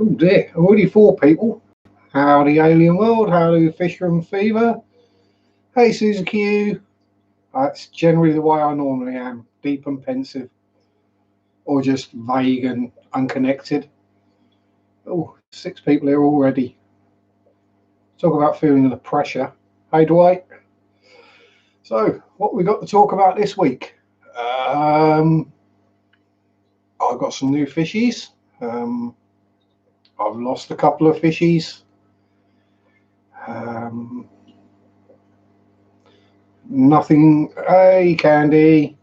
Oh dear, already 4 people. Howdy Alien World, howdy Fisherman Fever. Hey Susan Q. That's generally the way I normally am, deep and pensive. Or just vague and unconnected. Oh, 6 people here already. Talk about feeling the pressure. Hey Dwight. So, what we got to talk about this week? I've got some new fishies. I've lost a couple of fishies. Nothing. Hey, Candy.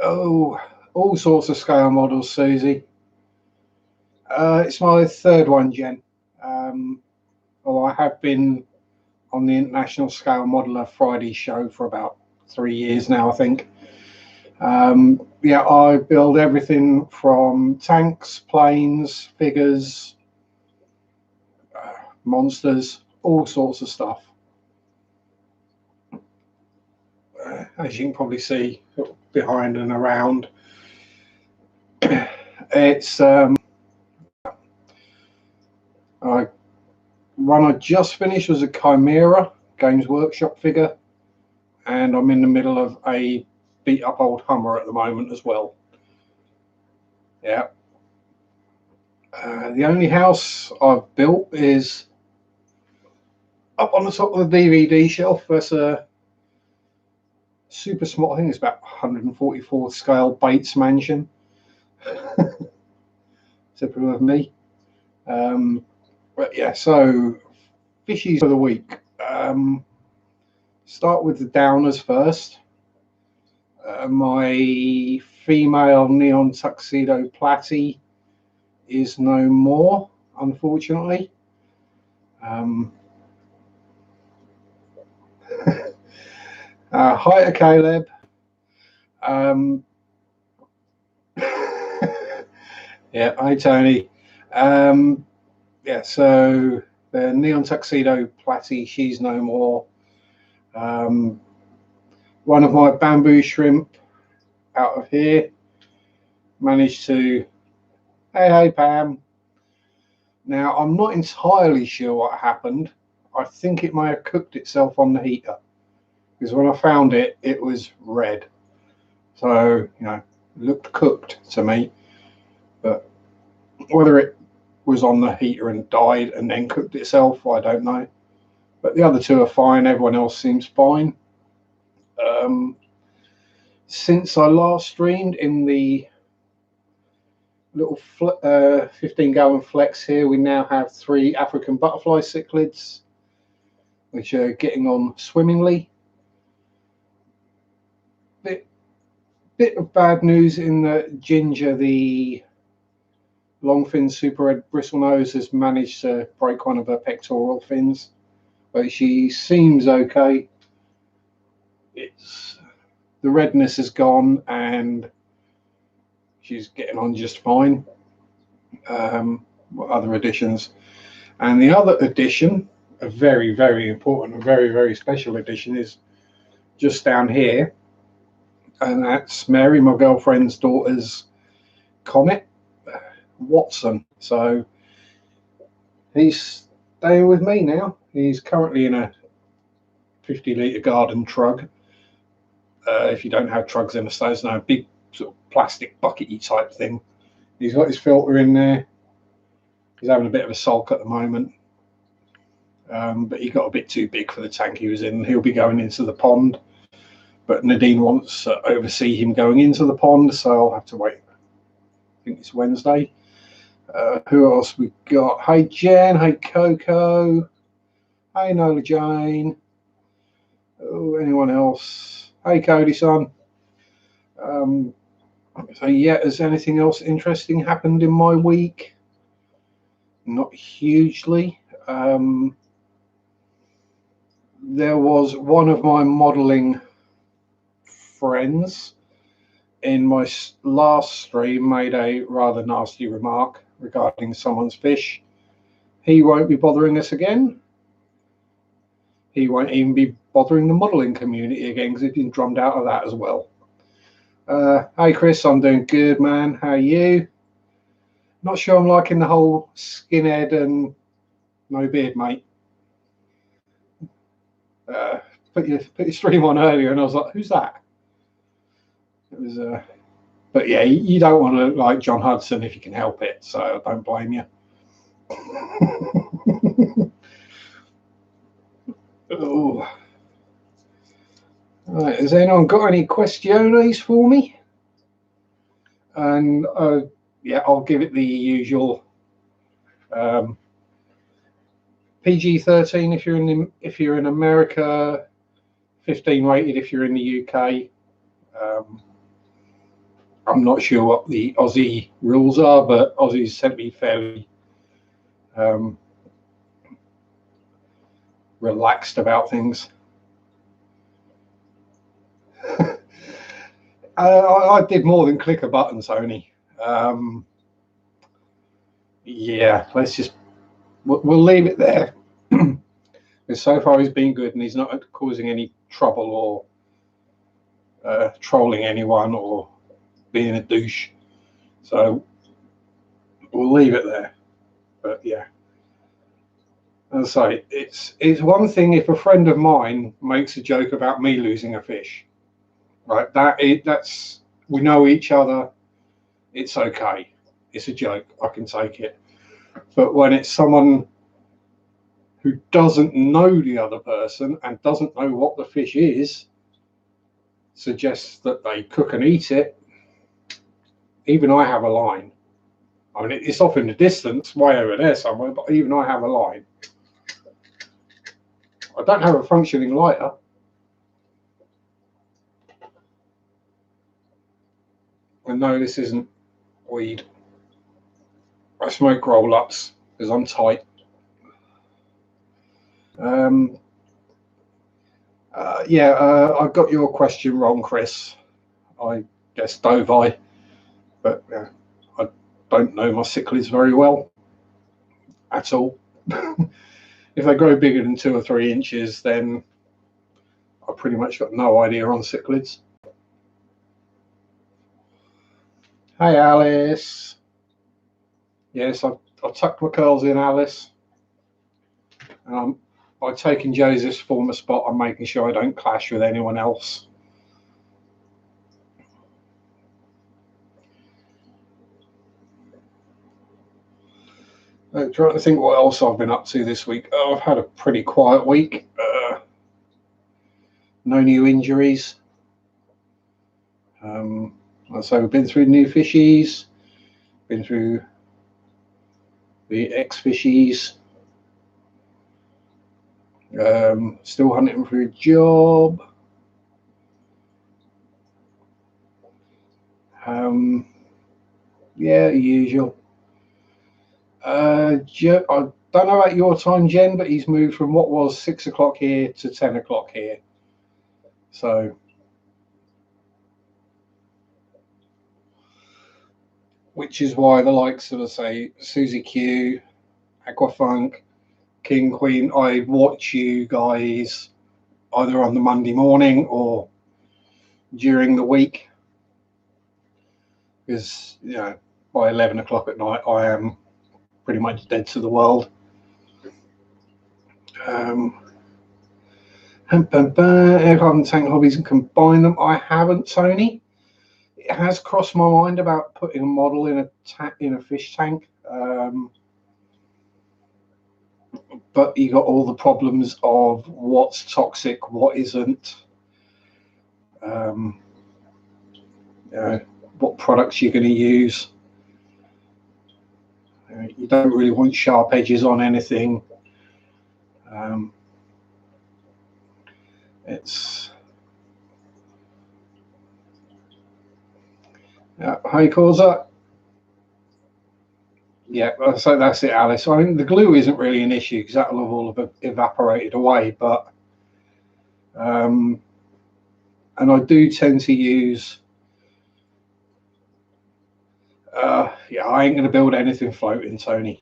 Oh, all sorts of scale models, Susie. It's my 3rd one, Jen. Well, I have been on the International Scale Modeler Friday show for about 3 years now, I think. Yeah, I build everything from tanks, planes, figures, monsters, all sorts of stuff. As you can probably see behind and around, it's one I just finished was a Chimera Games Workshop figure, and I'm in the middle of a beat up old Hummer at the moment as well. Yeah. The only house I've built is up on the top of the DVD shelf. That's a super small, I think it's about 144th scale Bates mansion. Typical of me. But yeah, so fishies for the week. Start with the downers first. My female neon tuxedo platy is no more, unfortunately. Hi to Caleb. Yeah, hi Tony. Yeah, so the neon tuxedo platy, she's no more. One of my bamboo shrimp out of here managed to. Hey Pam. Now I'm not entirely sure what happened. I think it may have cooked itself on the heater, because when I found it, it was red. So, you know, it looked cooked to me. But whether it was on the heater and died and then cooked itself, I don't know. But the other 2 are fine. Everyone else seems fine. Since I last streamed in the little 15-gallon flex here, we now have 3 African butterfly cichlids, which are getting on swimmingly. Bit of bad news in that Ginger, the longfin super red bristlenose, has managed to break one of her pectoral fins, but she seems okay. The redness is gone and she's getting on just fine. What other additions? And the other addition, a very, very important and very, very special addition, is just down here, and that's Mary, my girlfriend's daughter's Comet, Watson. So he's staying with me now. He's currently in a 50-litre garden trug. If you don't have trugs in the States, no, big sort of plastic buckety type thing. He's got his filter in there. He's having a bit of a sulk at the moment, but he got a bit too big for the tank he was in. He'll be going into the pond, but Nadine wants to oversee him going into the pond, so I'll have to wait. I think it's Wednesday. Who else we got? Hey Jen, hey Coco, hey Nola Jane. Oh, anyone else? Hey Cody son. So yeah, has anything else interesting happened in my week? Not hugely. There was one of my modeling friends in my last stream made a rather nasty remark regarding someone's fish. He won't be bothering us again. He won't even be bothering the modeling community again, because he's been drummed out of that as well. Hey Chris, I'm doing good, man. How are you? Not sure I'm liking the whole skinhead and no beard, mate. Put your stream on earlier, and I was like, "Who's that?" It was, but yeah, you don't want to look like John Hudson if you can help it. So I don't blame you. Oh. Right, has anyone got any questiones for me? And yeah, I'll give it the usual. PG-13 if you're in America, 15 rated if you're in the UK. I'm not sure what the Aussie rules are, but Aussies tend to be fairly relaxed about things. I did more than click a button, Tony. Yeah, we'll leave it there. Because so far he's been good and he's not causing any trouble or trolling anyone or being a douche. So we'll leave it there. But yeah, as I say, it's one thing if a friend of mine makes a joke about me losing a fish, right? That's we know each other. It's okay. It's a joke. I can take it. But when it's someone who doesn't know the other person and doesn't know what the fish is, suggests that they cook and eat it, even I have a line. I mean, it's off in the distance, way over there somewhere, but even I have a line. I don't have a functioning lighter. And no, this isn't weed. I smoke roll-ups because I'm tight. Yeah, I got your question wrong, Chris. I guess dove-eye, but I don't know my cichlids very well at all. If they grow bigger than 2 or 3 inches, then I pretty much got no idea on cichlids. Hey, Alice. Yes, I've tucked my curls in, Alice. By taking Joseph's former spot, I'm making sure I don't clash with anyone else. I'm trying to think what else I've been up to this week. Oh, I've had a pretty quiet week. No new injuries. So we've been through new fishies, been through the ex-fishies. Still hunting for a job. Yeah, usual. I don't know about your time, Jen, but he's moved from what was 6 o'clock here to 10 o'clock here. So, which is why the likes of, say, Susie Q, Aquafunk, King Queen, I watch you guys either on the Monday morning or during the week, because by 11 o'clock at night I am pretty much dead to the world. If I haven't tank hobbies and combine them, I haven't, Tony. It has crossed my mind about putting a model in a fish tank, but you got all the problems of what's toxic, what isn't. What products you're going to use. You don't really want sharp edges on anything. It's hey, Causa. Yeah, so that's it, Alice. I mean, the glue isn't really an issue because that'll have all evaporated away, but and I do tend to use yeah, I ain't going to build anything floating, Tony.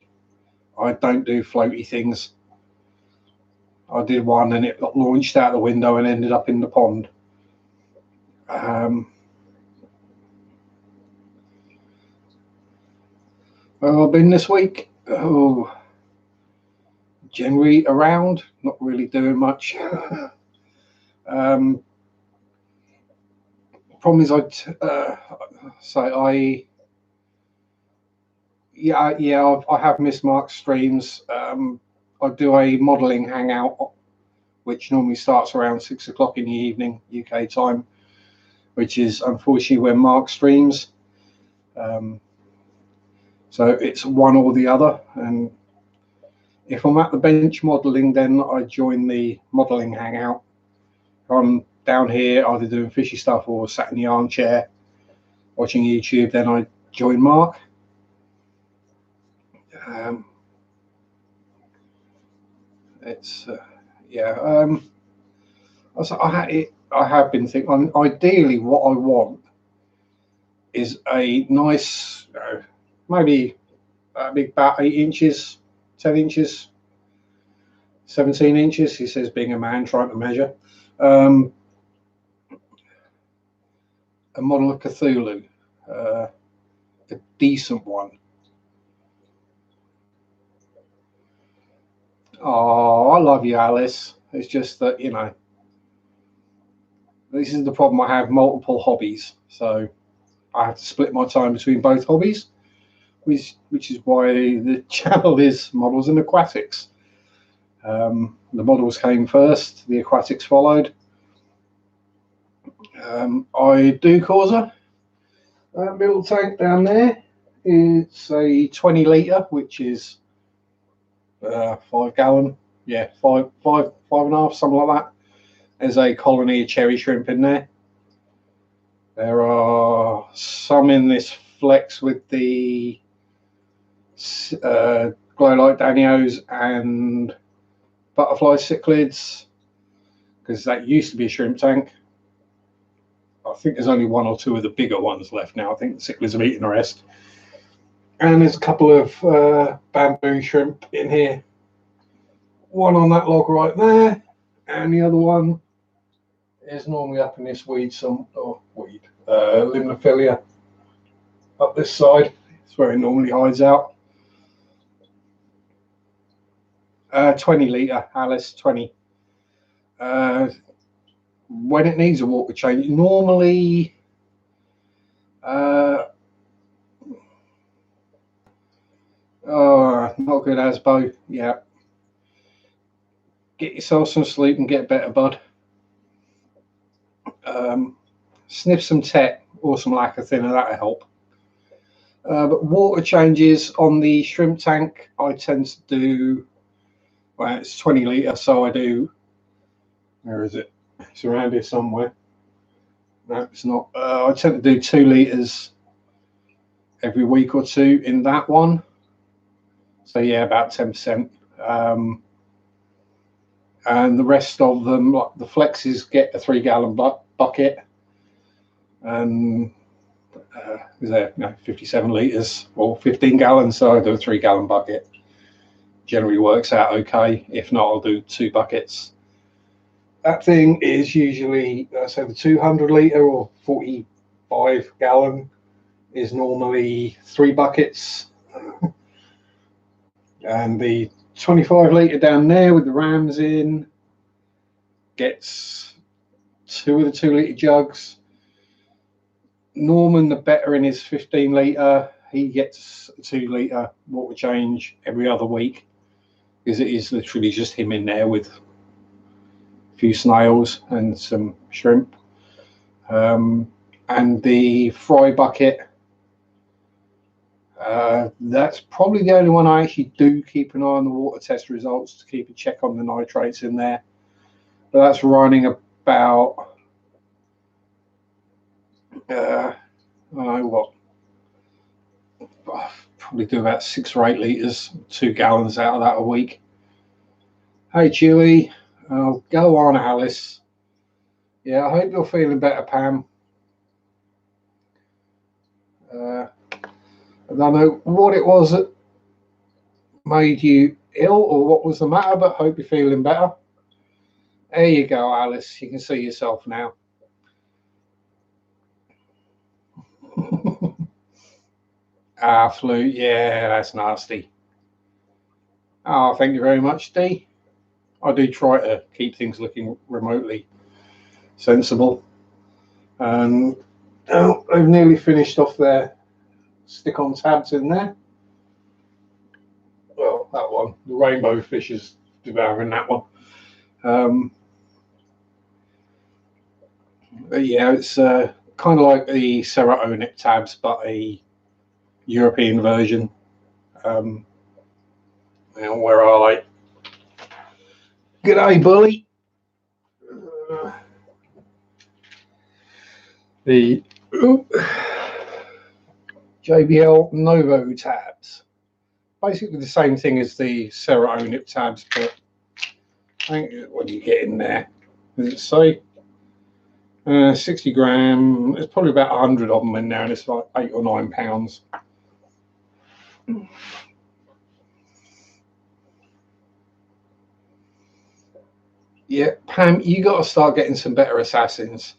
I don't do floaty things. I did one and it got launched out the window and ended up in the pond. I've been this week. Oh, generally around, not really doing much. um, Problem is, I have missed Mark's streams. I do a modelling hangout, which normally starts around 6 o'clock in the evening UK time, which is unfortunately when Mark streams. So it's one or the other, and if I'm at the bench modelling, then I join the modelling hangout. If I'm down here either doing fishy stuff or sat in the armchair watching YouTube, then I join Mark. It's I have been thinking. Ideally, what I want is a nice, maybe a big about 8 inches, 10 inches, 17 inches. He says, being a man trying to measure. A model of Cthulhu, a decent one. Oh, I love you, Alice. It's just that, this is the problem. I have multiple hobbies, so I have to split my time between both hobbies, which is why the channel is Models and Aquatics. The models came first, the aquatics followed. I do causer. That little tank down there, it's a 20 litre, which is 5 gallon. Yeah, five and a half, something like that. There's a colony of cherry shrimp in there. There are some in this flex with the glow light danios and butterfly cichlids, because that used to be a shrimp tank. I think there's only 1 or 2 of the bigger ones left now. I think the cichlids have eaten the rest. And there's a couple of bamboo shrimp in here. One on that log right there, and the other one is normally up in this weed, Limnophilia up this side. It's where it normally hides out. 20 litre, Alice, 20. When it needs a water change, normally not good, Asbo. Yeah, get yourself some sleep and get better, bud. Sniff some tet or some lacquer thinner, that'll help. But water changes on the shrimp tank, I tend to do, well, it's 20 litre, so I do, where is it? It's around here somewhere. No, it's not. I tend to do 2 litres every week or 2 in that one. So yeah, about 10%. And the rest of them, like the flexes, get a 3 gallon bucket. And is there 57 litres or 15 gallons, so I do a 3 gallon bucket. Generally works out okay. If not, I'll do 2 buckets. That thing is usually, say the 200 litre or 45 gallon is normally 3 buckets. And the 25 litre down there with the rams in gets 2 of the 2 litre jugs. Norman, the better in his 15 litre, he gets a 2 litre water change every other week, because it is literally just him in there with a few snails and some shrimp. And the fry bucket, that's probably the only one I actually do keep an eye on the water test results to keep a check on the nitrates in there. But that's running about, I don't know what, probably do about 6 or 8 litres, 2 gallons out of that a week. Hey Chewy, go on Alice. Yeah, I hope you're feeling better, Pam. I don't know what it was that made you ill or what was the matter, but hope you're feeling better. There you go, Alice. You can see yourself now. Ah, flute. Yeah, that's nasty. Oh, thank you very much, D. I do try to keep things looking remotely sensible. And they've nearly finished off their stick-on tabs in there. Well, that one, the rainbow fish is devouring that one. Yeah, it's kind of like the Ceratonic tabs, but a European version. Where are they? G'day, bully. The JBL Novo tabs. Basically the same thing as the Ceratonic tabs, but I think, what do you get in there? Does it say? 60 gram. There's probably about 100 of them in there, and it's like £8 or £9. Yeah, Pam, you got to start getting some better assassins.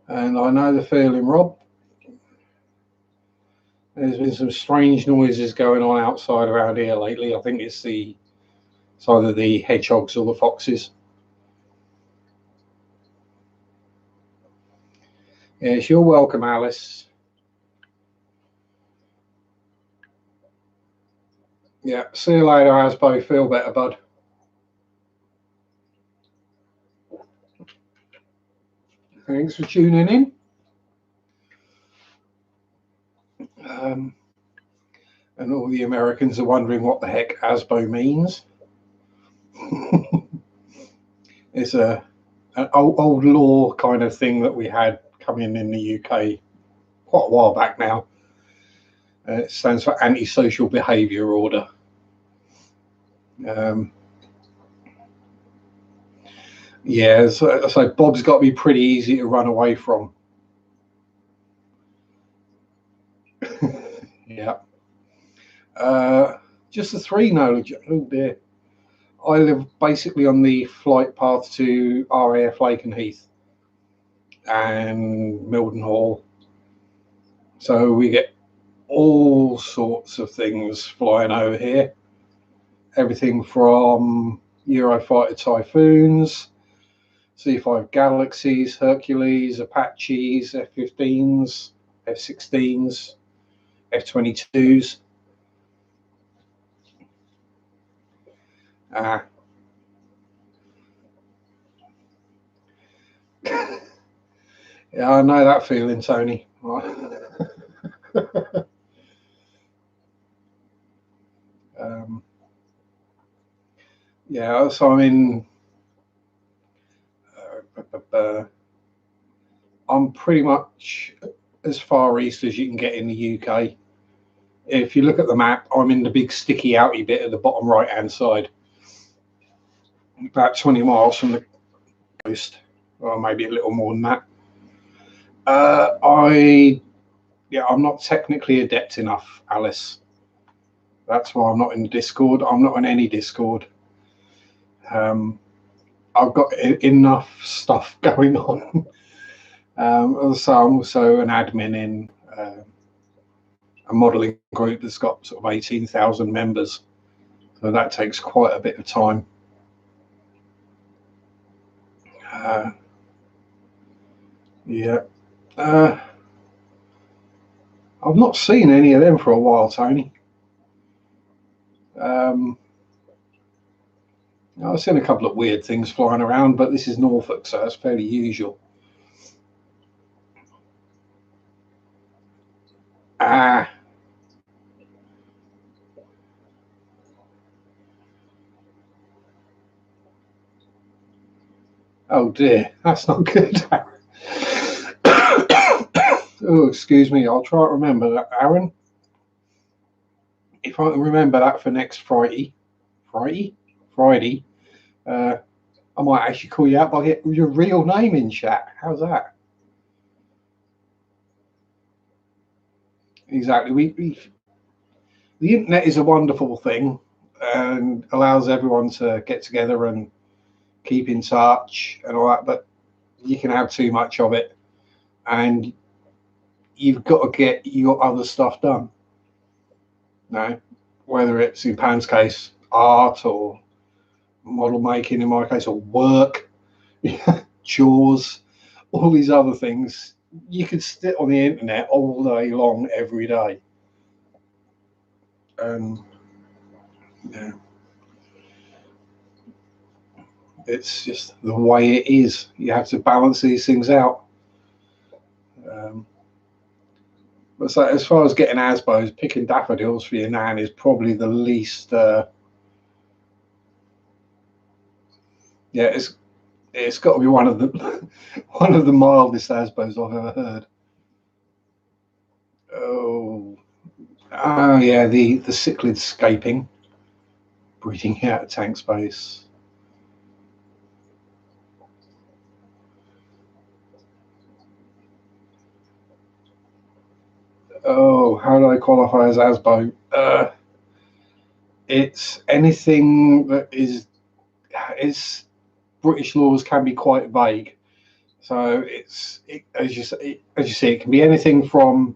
And I know the feeling, Rob. There's been some strange noises going on outside around here lately. I think it's either the hedgehogs or the foxes. Yes, you're welcome, Alice. Yeah, see you later, Asbo. Feel better, bud. Thanks for tuning in. And all the Americans are wondering what the heck Asbo means. It's an old law kind of thing that we had coming in the UK quite a while back now. It stands for Antisocial Behaviour Order. Yeah, so Bob's got to be pretty easy to run away from. Yeah. Just the three knowledge. Oh dear. I live basically on the flight path to RAF Lakenheath and Mildenhall. So we get all sorts of things flying over here. Everything from Eurofighter Typhoons, C5 Galaxies, Hercules, Apaches, F-15s, F-16s, F-22s. Yeah, I know that feeling, Tony. Yeah, so I'm pretty much as far east as you can get in the UK. If you look at the map, I'm in the big sticky outy bit at the bottom right hand side, about 20 miles from the coast, or maybe a little more than that. I'm not technically adept enough, Alice. That's why I'm not in Discord. I'm not in any Discord. I've got enough stuff going on. So I'm also an admin in a modelling group that's got sort of 18,000 members. So that takes quite a bit of time. Yeah. I've not seen any of them for a while, Tony. I've seen a couple of weird things flying around, but this is Norfolk, so that's fairly usual. Oh dear, that's not good. Oh, excuse me. I'll try to remember that, Aaron. If I can remember that for next Friday, I might actually call you out by getting your real name in chat. How's that? Exactly. The internet is a wonderful thing and allows everyone to get together and keep in touch and all that, but you can have too much of it, and you've got to get your other stuff done. No, whether it's in Pam's case art or model making, in my case, or work, chores, all these other things. You could sit on the internet all day long, every day. Yeah, it's just the way it is. You have to balance these things out. But so as far as getting asbos, picking daffodils for your nan is probably the least. Yeah, it's got to be one of the one of the mildest asbos I've ever heard. Oh yeah, the cichlid scaping, breeding out of tank space. Oh, how do I qualify as asbo? It's anything that is. It's British laws can be quite vague, so as you say, it can be anything from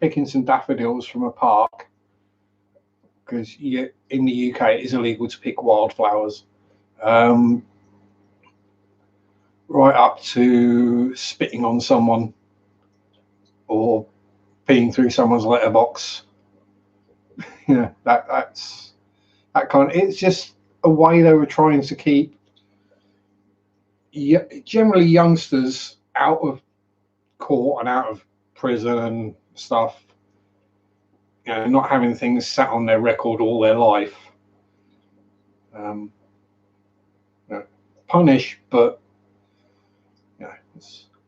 picking some daffodils from a park, because in the UK it is illegal to pick wildflowers, um, right up to spitting on someone or peeing through someone's letterbox. That's that kind of. It's just a way they were trying to keep generally youngsters out of court and out of prison and stuff. Not having things sat on their record all their life. Um, Punish, but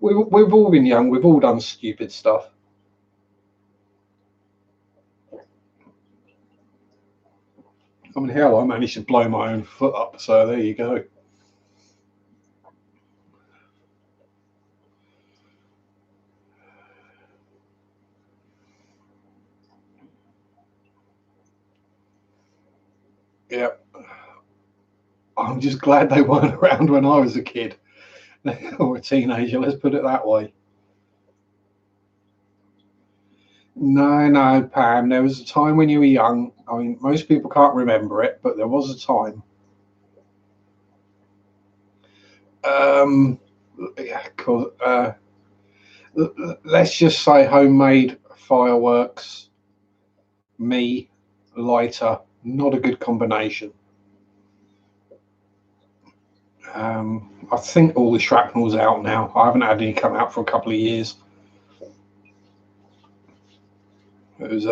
we've all been young. We've all done stupid stuff. I mean, hell, I managed to blow my own foot up, so there you go. Yeah. I'm just glad they weren't around when I was a kid or a teenager, let's put it that way. No, Pam, there was a time when you were young. I mean, most people can't remember it, but there was a time. Yeah, let's just say homemade fireworks, me, lighter, not a good combination. I think all the shrapnel's out now. I haven't had any come out for a couple of years. It's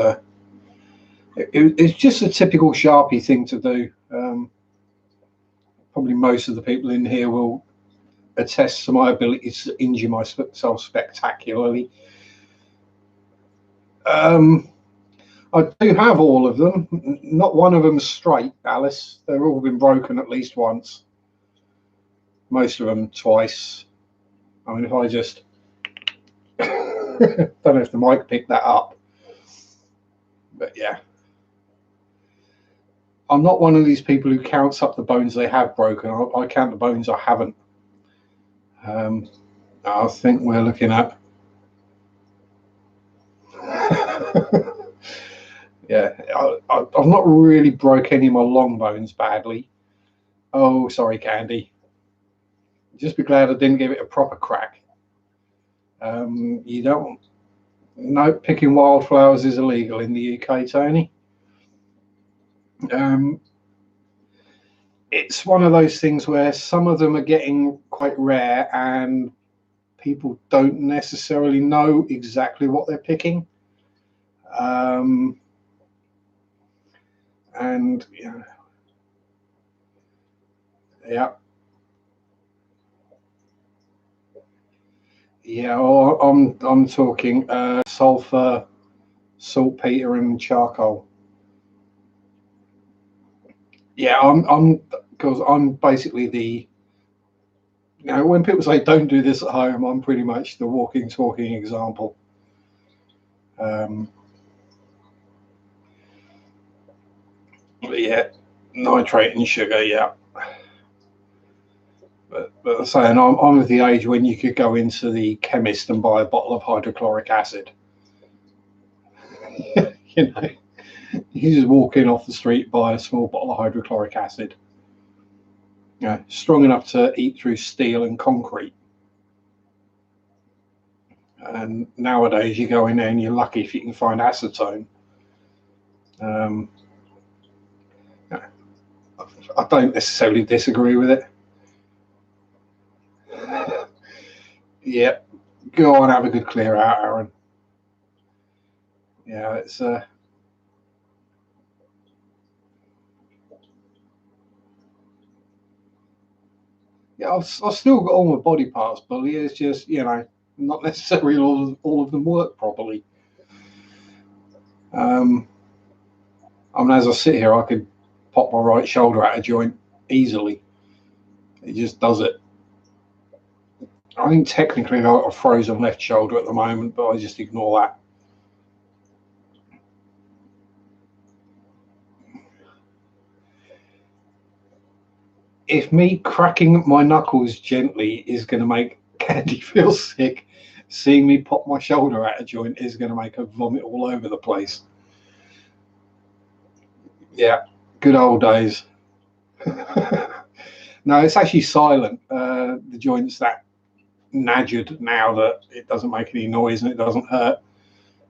just a typical Sharpie thing to do. Probably most of the people in here will attest to my ability to injure myself spectacularly. I do have all of them. Not one of them straight, Alice. They've all been broken at least once. Most of them twice. I mean, if I just don't know if the mic picked that up, but yeah. I'm not one of these people who counts up the bones they have broken. I count the bones I haven't. I think we're looking at. Yeah, I've not really broke any of my long bones badly. Oh, sorry, Candy. Just be glad I didn't give it a proper crack. You don't. No, picking wildflowers is illegal in the UK, Tony. It's one of those things where some of them are getting quite rare and people don't necessarily know exactly what they're picking. And yeah. I'm talking sulfur, saltpeter, and charcoal. Yeah, because I'm basically the. When people say don't do this at home, I'm pretty much the walking, talking example. But yeah, nitrate and sugar. Yeah. But I'm saying I'm of the age when you could go into the chemist and buy a bottle of hydrochloric acid. You know, you just walk in off the street, buy a small bottle of hydrochloric acid. You know, strong enough to eat through steel and concrete. And nowadays, you go in there and you're lucky if you can find acetone. I don't necessarily disagree with it. Yeah, go on, have a good clear out, Aaron. Yeah, it's yeah, I've still got all my body parts, Bully. It's just, you know, not necessarily all of them work properly. I mean, as I sit here, I could pop my right shoulder out of joint easily. It just does it. I think technically I've got a frozen left shoulder at the moment, but I just ignore that. If me cracking my knuckles gently is going to make Candy feel sick, seeing me pop my shoulder out of joint is going to make her vomit all over the place. Yeah, good old days. No, it's actually silent. The joint's that nadgered now that it doesn't make any noise and it doesn't hurt.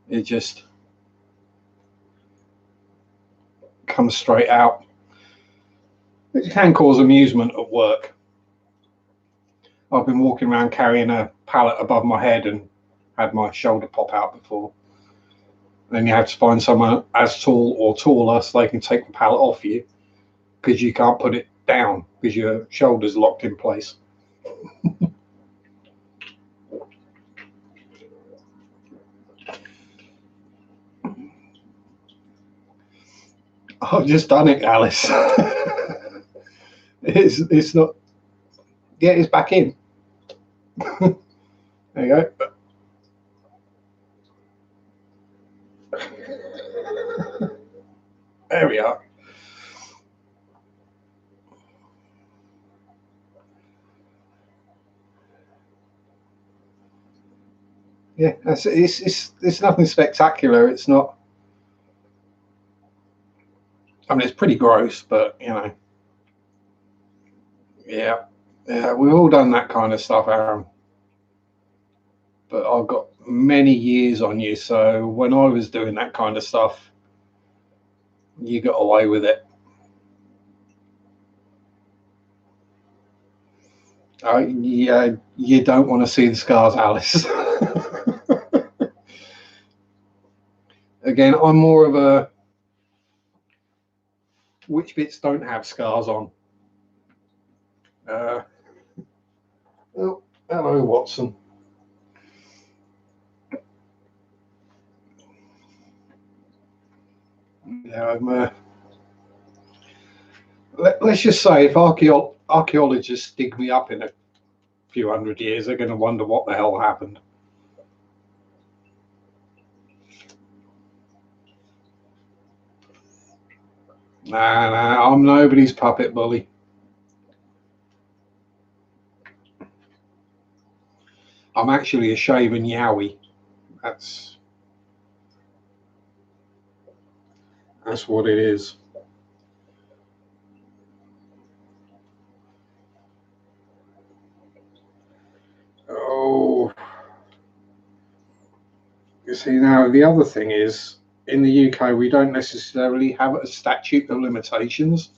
It just comes straight out. It can cause amusement at work. I've been walking around carrying a pallet above my head and had my shoulder pop out before. Then you have to find someone as tall or taller so they can take the pallet off you, because you can't put it down because your shoulder's locked in place. I've just done it, Alice. It's not. Yeah, it's back in. There you go. There we are. Yeah, it's nothing spectacular. It's not. I mean, it's pretty gross, but you know. Yeah, we've all done that kind of stuff, Aaron. But I've got many years on you, so when I was doing that kind of stuff, you got away with it. Yeah, you don't want to see the scars, Alice. Again, I'm more of a which bits don't have scars on. Oh, hello, Watson. Yeah, let's just say if archaeologists dig me up in a few hundred years, they're going to wonder what the hell happened. Nah, I'm nobody's puppet, Bully. I'm actually a shaven yowie. That's what it is. Oh, you see, now the other thing is, in the UK, we don't necessarily have a statute of limitations.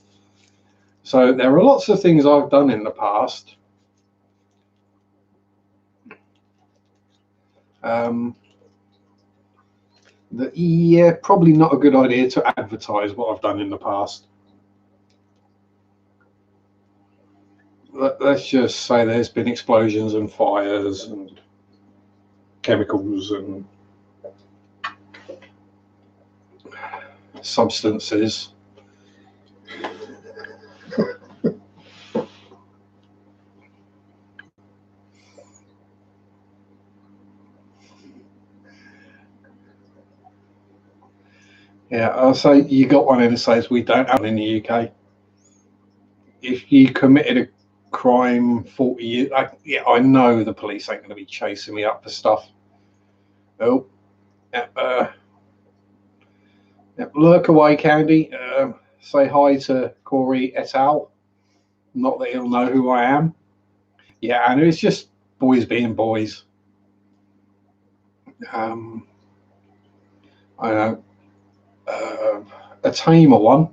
So there are lots of things I've done in the past that, yeah, probably not a good idea to advertise what I've done in the past. Let's just say there's been explosions and fires and chemicals and substances. Yeah, I'll say you got one in the States. We don't have one in the UK. If you committed crime 40 years. I know the police ain't going to be chasing me up for stuff. Oh, lurk away, Candy. Say hi to Corey et al. Not that he'll know who I am. Yeah, and it's just boys being boys. I know. A tamer one.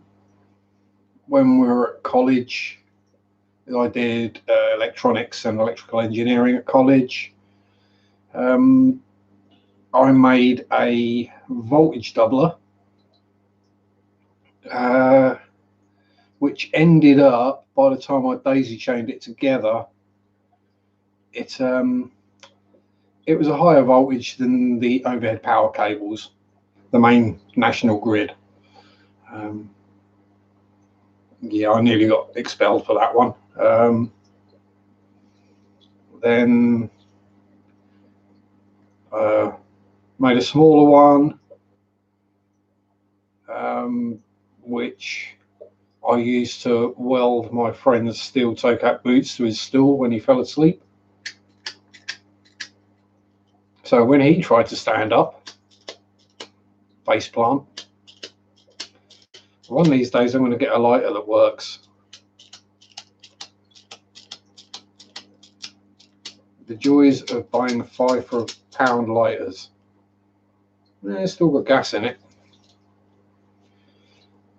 When we were at college, I did electronics and electrical engineering at college. I made a voltage doubler, which ended up, by the time I daisy chained it together, it was a higher voltage than the overhead power cables, the main national grid. Yeah, I nearly got expelled for that one. Then made a smaller one, which I used to weld my friend's steel toe-cap boots to his stool when he fell asleep. So when he tried to stand up, face plant. One of these days I'm going to get a lighter that works. The joys of buying £5 for £1 lighters. It's still got gas in it.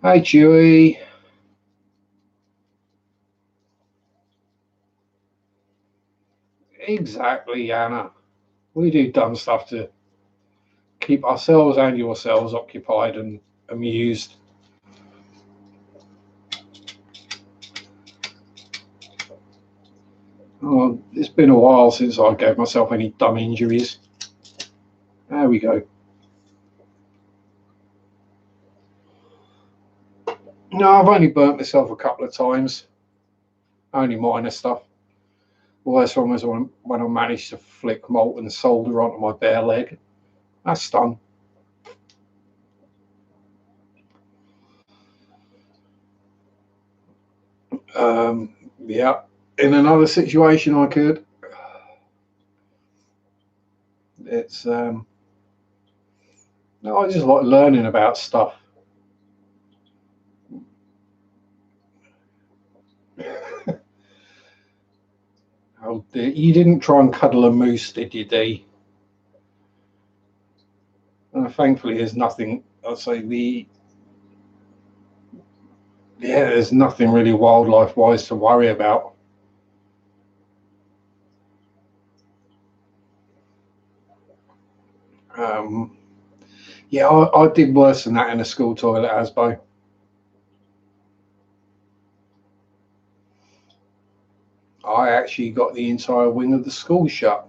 Hey Chewy. Exactly, Anna. We do dumb stuff to keep ourselves and yourselves occupied and amused. Oh, it's been a while since I gave myself any dumb injuries. There we go. No, I've only burnt myself a couple of times. Only minor stuff. Well, that's almost when I managed to flick molten solder onto my bare leg. That's stung. Yeah, in another situation I could. It's no, I just like learning about stuff. Oh dear, you didn't try and cuddle a moose, did you, Dee? Thankfully, there's nothing. I'd say there's nothing really wildlife-wise to worry about. Yeah, I did worse than that in a school toilet, Asbo. I actually got the entire wing of the school shut.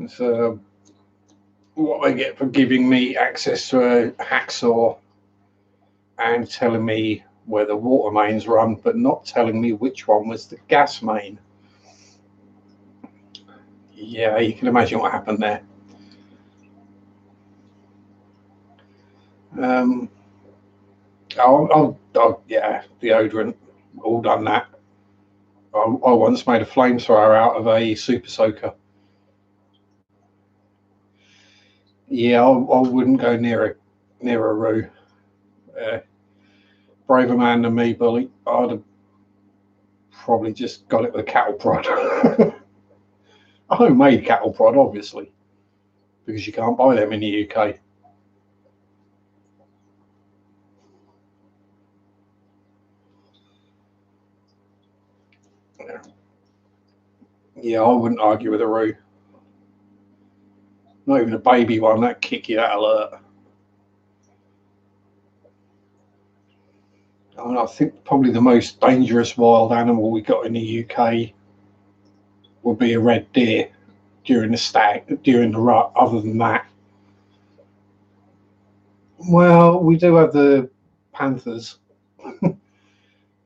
It's what they get for giving me access to a hacksaw and telling me where the water mains run, but not telling me which one was the gas main. Yeah, you can imagine what happened there. Yeah, deodorant, all done that. I once made a flamethrower out of a super soaker. Yeah, I wouldn't go near a roo. Braver man than me, Bully. I'd have probably just got it with a cattle prod. A homemade cattle prod, obviously, because you can't buy them in the UK. Yeah, I wouldn't argue with a roo. Not even a baby one, that'd kick you that alert. I think probably the most dangerous wild animal we got in the UK would be a red deer during the rut. Other than that, well, we do have the panthers.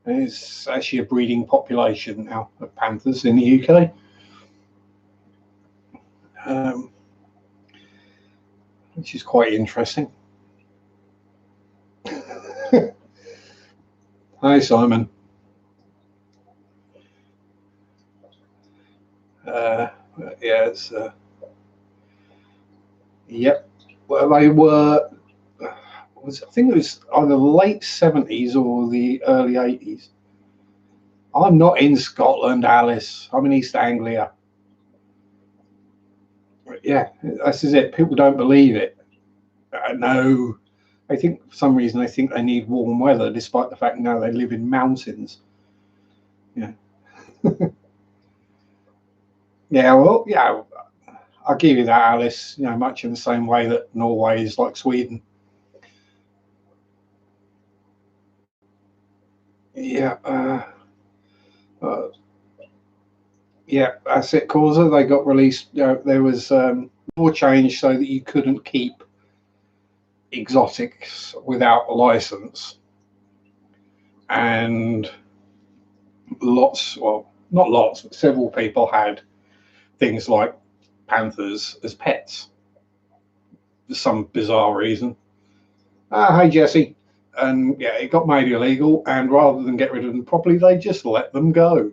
There's actually a breeding population now of panthers in the UK. Which is quite interesting. Hi, Simon. Yeah, it's yep. Well, they were. I think it was either the late 70s or the early 80s. I'm not in Scotland, Alice. I'm in East Anglia. Yeah, this is it. People don't believe it. No, I think for some reason they think they need warm weather, despite the fact now they live in mountains. Yeah, yeah. Well, yeah. I'll give you that, Alice. You know, much in the same way that Norway is like Sweden. Yeah. Uh, yeah, that's it. Causa. They got released. You know, there was law change so that you couldn't keep exotics without a license, and lots. Well, not lots, but several people had things like panthers as pets for some bizarre reason. Hey, Jesse. And yeah, it got made illegal. And rather than get rid of them properly, they just let them go,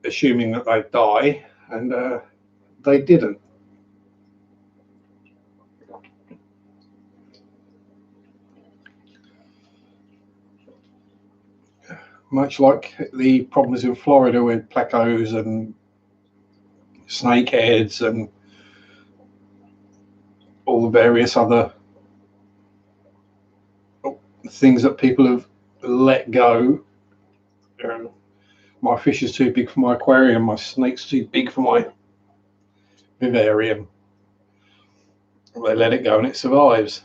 assuming that they'd die. And they didn't. Much like the problems in Florida with plecos and snakeheads and all the various other things that people have let go. My fish is too big for my aquarium. My snake's too big for my vivarium. They let it go and it survives.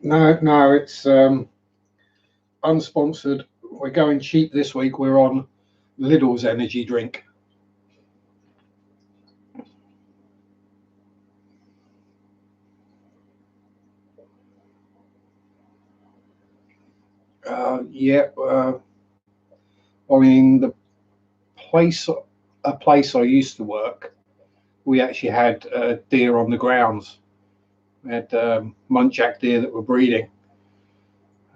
No, no, it's unsponsored. We're going cheap this week. We're on Lidl's energy drink. Yeah, I mean place, a place I used to work, we actually had deer on the grounds. We had muntjac deer that were breeding.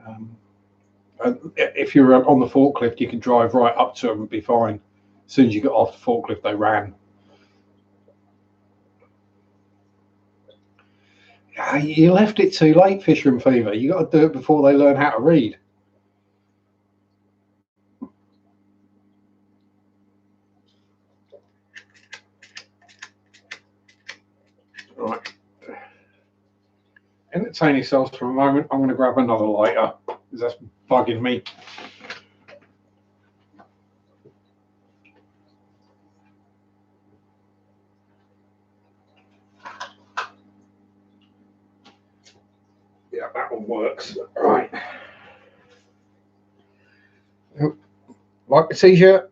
Um, if you were on the forklift, you could drive right up to them and be fine. As soon as you got off the forklift, they ran. You left it too late, Fisher and Fever. You got to do it before they learn how to read. Right. Entertain yourselves for a moment. I'm going to grab another lighter because that's bugging me. Yeah, that one works. Right. Like the t-shirt.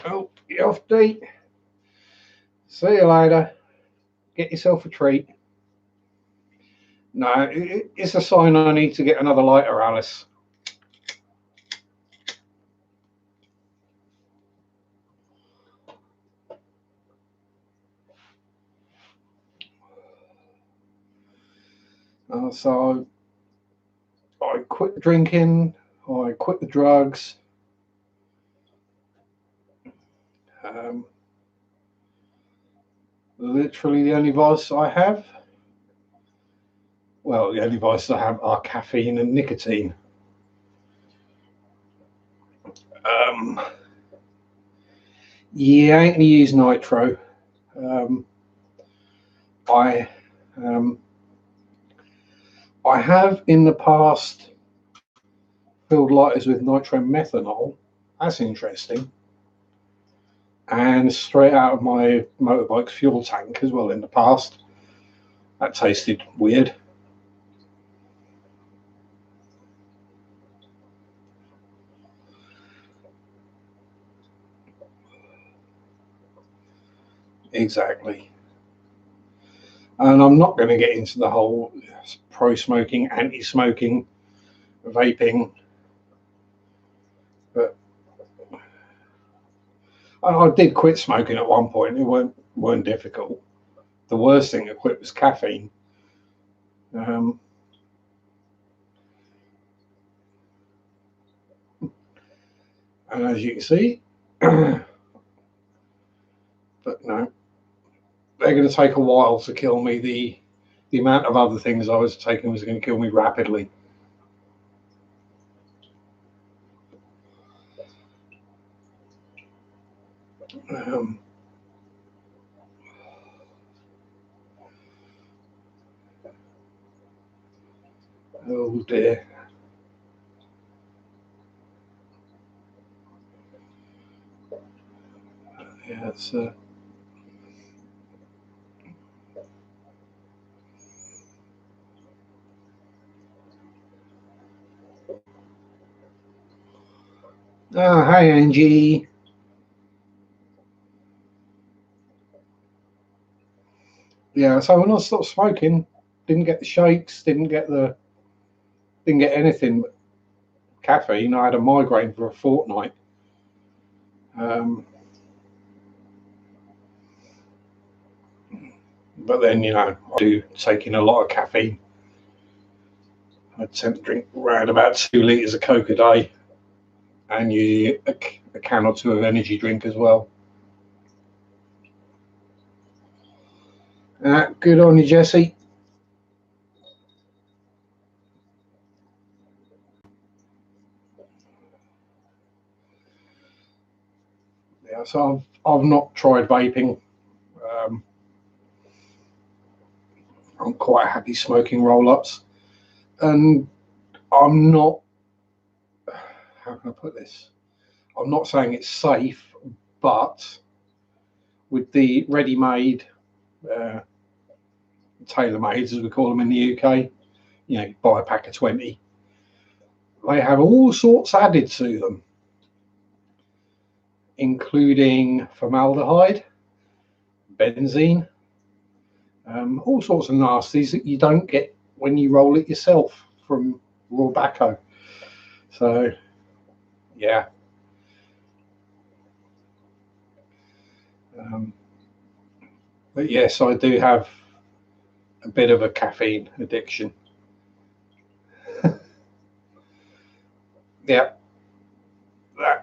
Oh, get off, D. See you later. Get yourself a treat. No, it's a sign I need to get another lighter, Alice. So I quit drinking. I quit the drugs. Um, Literally the only vice I have. Well, the only vices I have are caffeine and nicotine. Um, yeah, I ain't gonna use nitro. Um, I um, I have in the past filled lighters with nitromethanol. That's interesting. And straight out of my motorbike's fuel tank as well in the past. That tasted weird. Exactly. And I'm not going to get into the whole pro smoking, anti smoking, vaping, but I did quit smoking at one point. It weren't weren't difficult. The worst thing to quit was caffeine. And as you can see, but no, they're going to take a while to kill me. The amount of other things I was taking was going to kill me rapidly. Oh dear. Yeah, it's oh, hi Angie. Yeah, so when I stopped smoking, didn't get the shakes, didn't get anything but caffeine. I had a migraine for a fortnight. But then, I do taking a lot of caffeine. I tend to drink around about 2 litres of Coke a day, and usually a can or two of energy drink as well. Good on you, Jesse. Yeah, so I've not tried vaping. I'm quite happy smoking roll-ups, and I'm not. How can I put this? I'm not saying it's safe, but with the ready-made, tailor-mades as we call them in the UK, you buy a pack of 20. They have all sorts added to them, including formaldehyde, benzene, all sorts of nasties that you don't get when you roll it yourself from raw tobacco. So, yeah. But yes, I do have a bit of a caffeine addiction. Yeah,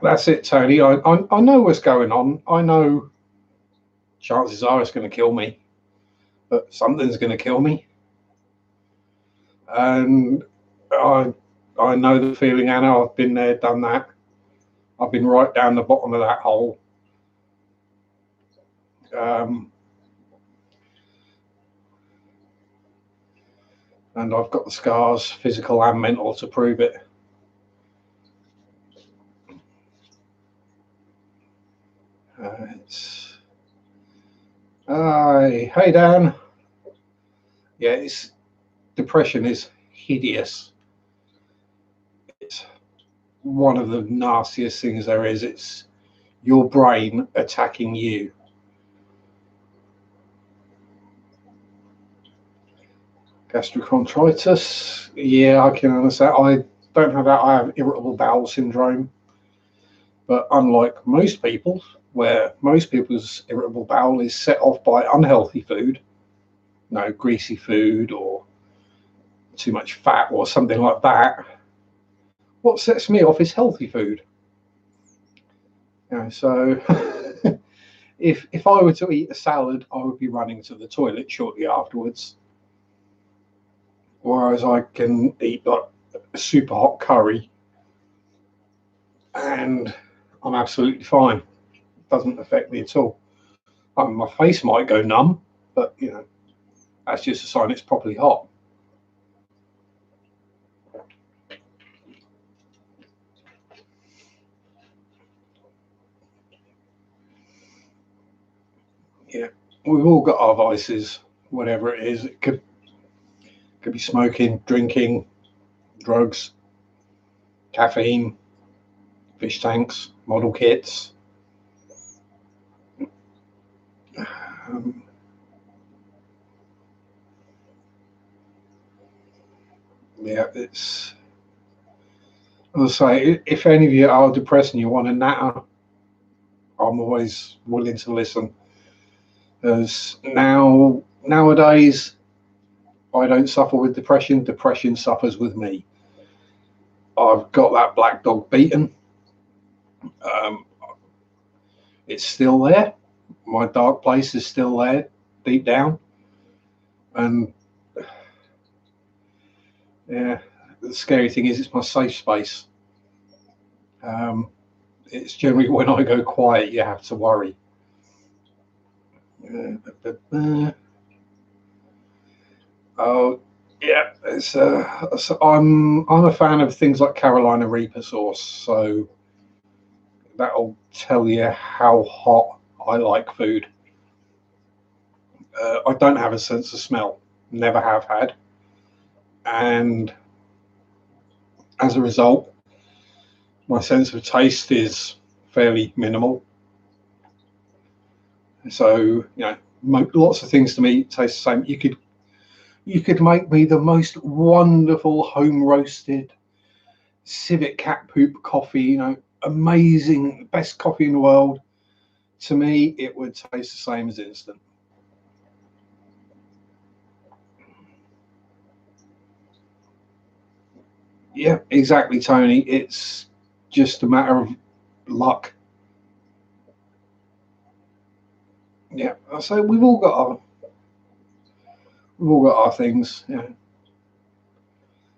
that's it, Tony. I know what's going on. I know chances are it's going to kill me, but something's going to kill me. And I know the feeling, Anna. I've been there, done that. I've been right down the bottom of that hole. And I've got the scars, physical and mental, to prove it. Hey Dan. Yeah, depression is hideous. It's one of the nastiest things there is. It's your brain attacking you. Gastricontritis, yeah, I can understand. I don't have that. I have irritable bowel syndrome. But unlike most people, where most people's irritable bowel is set off by unhealthy food, greasy food or too much fat or something like that, what sets me off is healthy food. So if I were to eat a salad, I would be running to the toilet shortly afterwards. Whereas I can eat like a super hot curry and I'm absolutely fine. It doesn't affect me at all. My face might go numb, but that's just a sign it's properly hot. Yeah, we've all got our vices, whatever it is. It could be smoking, drinking, drugs, caffeine, fish tanks, model kits. Yeah, it's. I'll say, if any of you are depressed and you want a natter, I'm always willing to listen. As nowadays, I don't suffer with depression. Depression suffers with me. I've got that black dog beaten. Um, it's still there. My dark place is still there, deep down. And yeah, the scary thing is it's my safe space. It's generally when I go quiet, you have to worry. Oh, yeah. So I'm a fan of things like Carolina Reaper sauce, so that'll tell you how hot I like food. I don't have a sense of smell, never have had, and as a result, my sense of taste is fairly minimal. So lots of things to me taste the same. You could make me the most wonderful home roasted civet cat poop coffee, amazing, best coffee in the world. To me, it would taste the same as instant. Yeah, exactly, Tony. It's just a matter of luck. Yeah, so we've all got our things. Yeah,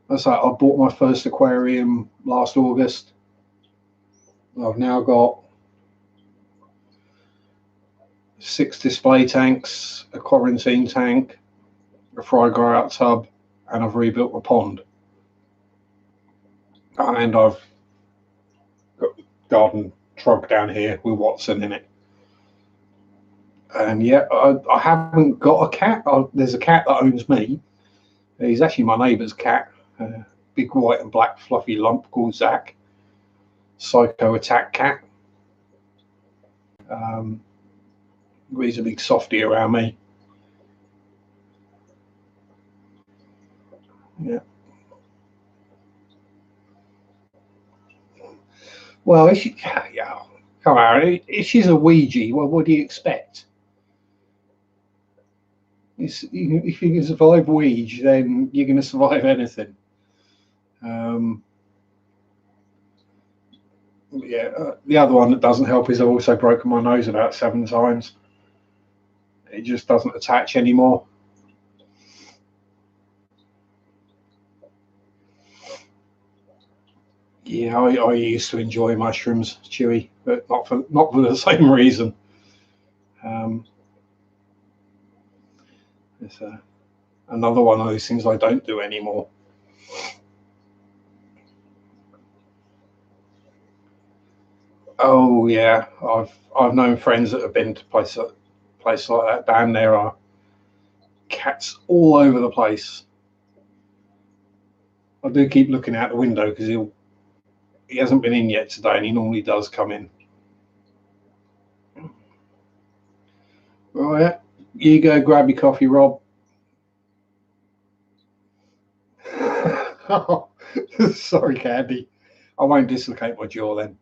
that's like I bought my first aquarium last August. I've now got 6 display tanks, a quarantine tank, a fry grow out tub, and I've rebuilt my pond. And I've got a garden trug down here with Watson in it. And yeah, I haven't got a cat. There's a cat that owns me. He's actually my neighbour's cat, a big white and black fluffy lump called Zach. Psycho attack cat. Um, he's a big softie around me. Yeah. Well, yeah, come on. If she's a Ouija, well, what do you expect? If you can survive Ouija, then you're going to survive anything. Um, yeah, the other one that doesn't help is I've also broken my nose about 7 times. It just doesn't attach anymore. Yeah, I used to enjoy mushrooms, Chewy, but not for the same reason. Um, it's another one of those things I don't do anymore. Oh yeah, I've known friends that have been to place like that. Down there are cats all over the place. I do keep looking out the window because he hasn't been in yet today, and he normally does come in. Right, you go grab your coffee, Rob. Oh, sorry, Candy. I won't dislocate my jaw then.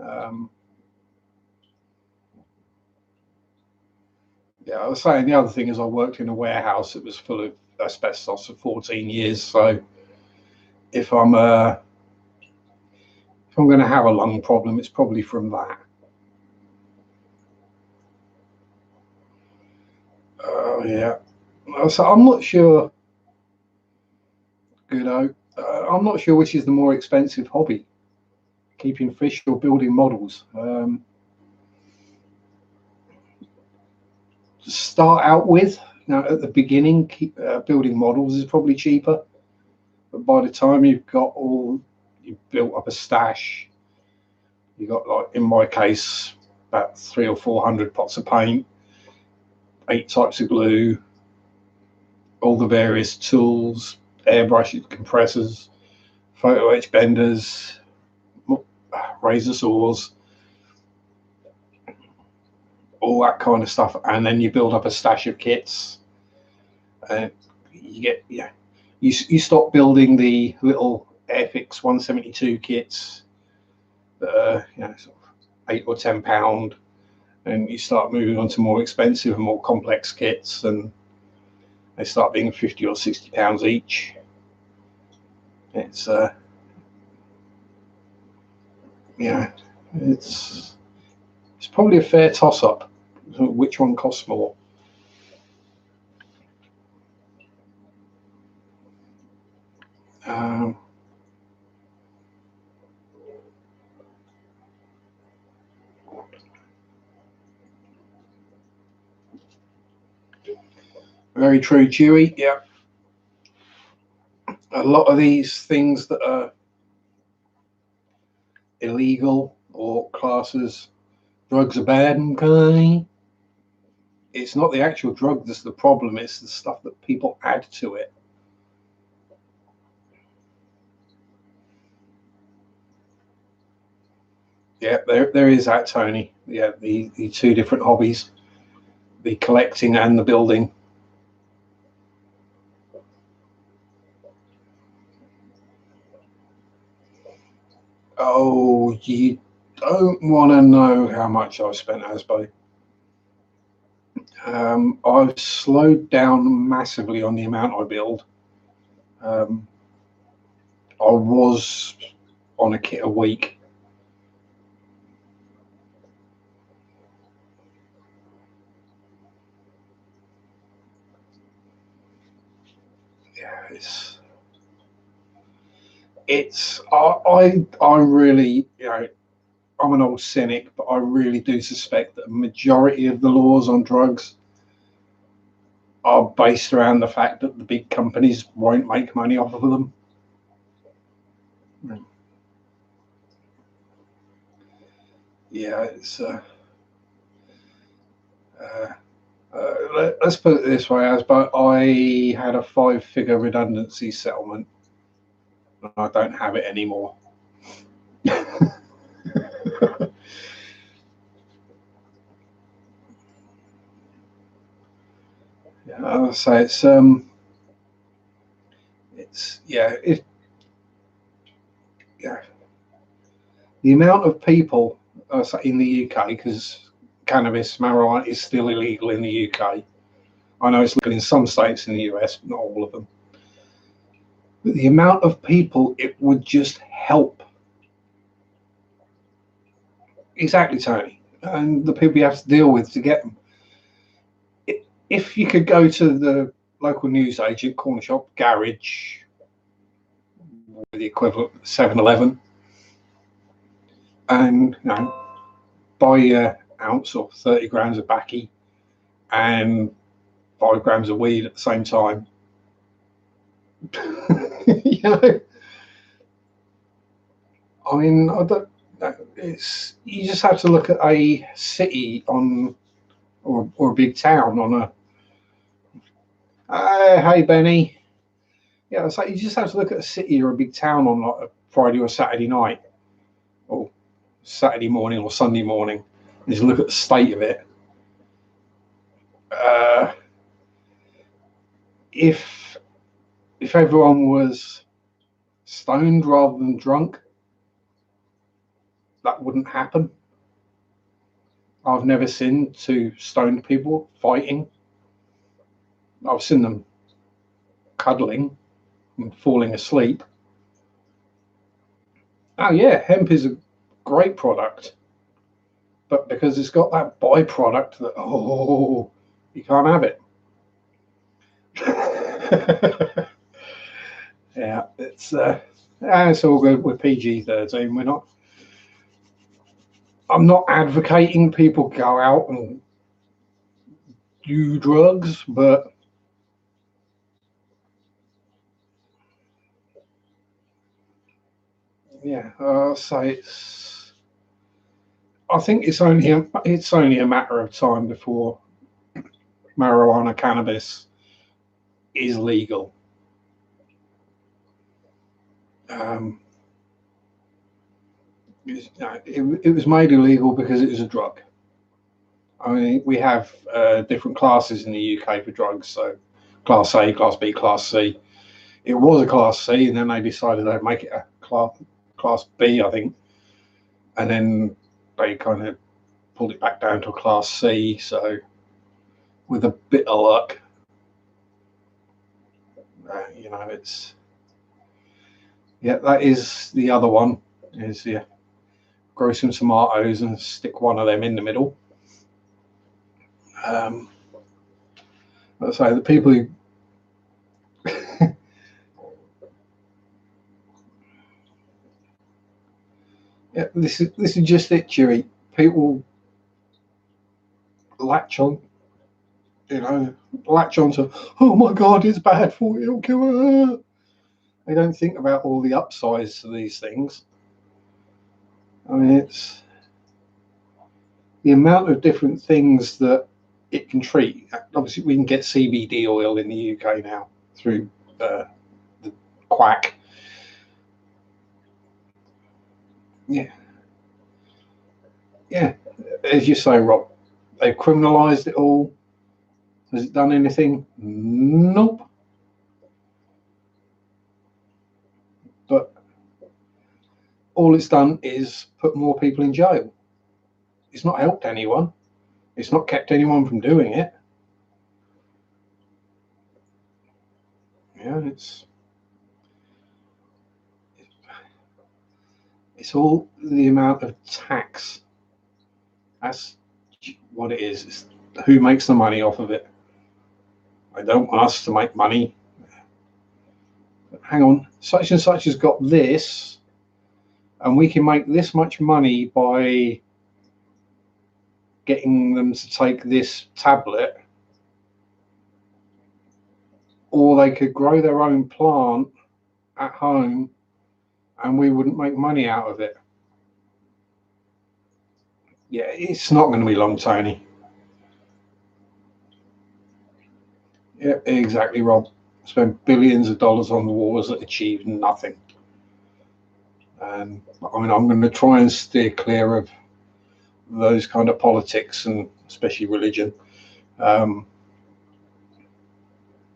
Um, yeah, I was saying the other thing is I worked in a warehouse that was full of asbestos for 14 years. So if I'm going to have a lung problem, it's probably from that. Oh yeah. So I'm not sure. I'm not sure which is the more expensive hobby, keeping fish or building models. To start out with, at the beginning, building models is probably cheaper. But by the time you've built up a stash, you got, like in my case, about 300 or 400 pots of paint, 8 types of glue, all the various tools, airbrushes, compressors, photo etch benders, razor saws, all that kind of stuff, and then you build up a stash of kits. And you stop building the little Airfix 172 kits that are sort of £8 or £10, and you start moving on to more expensive and more complex kits, and they start being 50 or 60 pounds each. It's yeah, it's probably a fair toss up which one costs more. Um, very true, Chewy. Yeah, a lot of these things that are illegal or classes drugs are bad, okay? It's not the actual drug that's the problem, it's the stuff that people add to it. Yeah, there is that, Tony. Yeah, the two different hobbies, the collecting and the building. Oh, you don't want to know how much I've spent, Asbo. I've slowed down massively on the amount I build. Um, I was on a kit a week. Yeah, I really, I'm an old cynic, but I really do suspect that a majority of the laws on drugs are based around the fact that the big companies won't make money off of them. Yeah, it's let's put it this way, as but I had a 5-figure redundancy settlement, and I don't have it anymore. Yeah, I'll say it's yeah, yeah. The amount of people in the UK, because cannabis, marijuana is still illegal in the UK. I know it's legal in some states in the US, but not all of them. But the amount of people it would just help. Exactly, Tony. And the people you have to deal with to get them. If you could go to the local newsagent, corner shop, garage, the equivalent of 7-Eleven, and buy an ounce or 30 grams of baccy and 5 grams of weed at the same time. you know, I mean, I don't. It's you just have to look at a city on or a big town on a. Hey Benny, yeah, it's like you just have to look at a city or a big town on like a Friday or Saturday night, or Saturday morning or Sunday morning, and just look at the state of it. Uh, if everyone was stoned rather than drunk, that wouldn't happen. I've never seen two stoned people fighting. I've seen them cuddling and falling asleep. Oh yeah, hemp is a great product, but because it's got that byproduct that you can't have it. Yeah, it's all good. We're PG-13. We're not. I'm not advocating people go out and do drugs, but yeah, so I think it's only a matter of time before marijuana, cannabis is legal. Um, it was made illegal because it was a drug. I mean, we have different classes in the UK for drugs. So, Class A, Class B, Class C. It was a Class C, and then they decided they'd make it a Class B, I think. And then they kind of pulled it back down to a Class C. So with a bit of luck, you know, it's, yeah, that is the other one, is, yeah, grow some tomatoes and stick one of them in the middle. Let's say the people who yeah, this is just it, Chewy. People latch on, you know, latch on to, oh my God, it's bad for you, it'll kill her. They don't think about all the upsides to these things. I mean, it's the amount of different things that it can treat. Obviously, we can get CBD oil in the UK now through the quack. Yeah. Yeah. As you say, Rob, they've criminalised it all. Has it done anything? Nope. But all it's done is put more people in jail. It's not helped anyone. It's not kept anyone from doing it. Yeah, it's all the amount of tax. That's what it is. It's who makes the money off of it. I don't want us to make money. Hang on, such and such has got this, and we can make this much money by getting them to take this tablet, or they could grow their own plant at home and we wouldn't make money out of it. Yeah, it's not going to be long, Tony. Yeah, exactly, Rob. Spent billions of dollars on the wars that achieved nothing. And I mean, I'm going to try and steer clear of those kind of politics, and especially religion. Not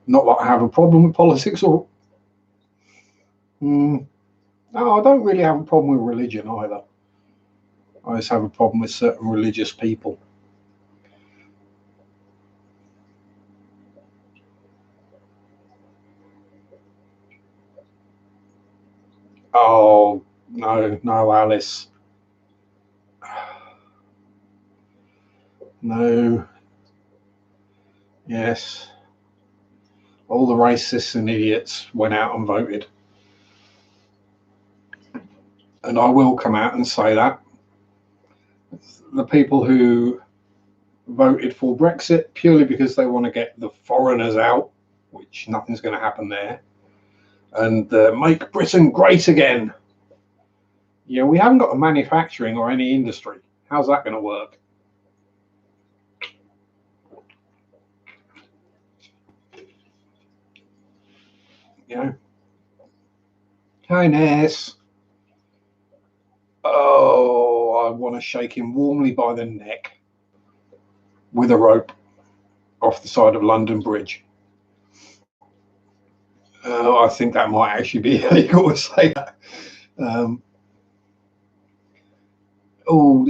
that I have a problem with politics, or no, I don't really have a problem with religion either. I just have a problem with certain religious people. Oh, no, Alice. No. Yes. All the racists and idiots went out and voted. And I will come out and say that. The people who voted for Brexit purely because they want to get the foreigners out, which nothing's going to happen there, and make Britain great again. Yeah, we haven't got a manufacturing or any industry. How's that going to work? You know? Hi, Ness. Oh, I want to shake him warmly by the neck with a rope off the side of London Bridge. I think that might actually be illegal to say that. Oh,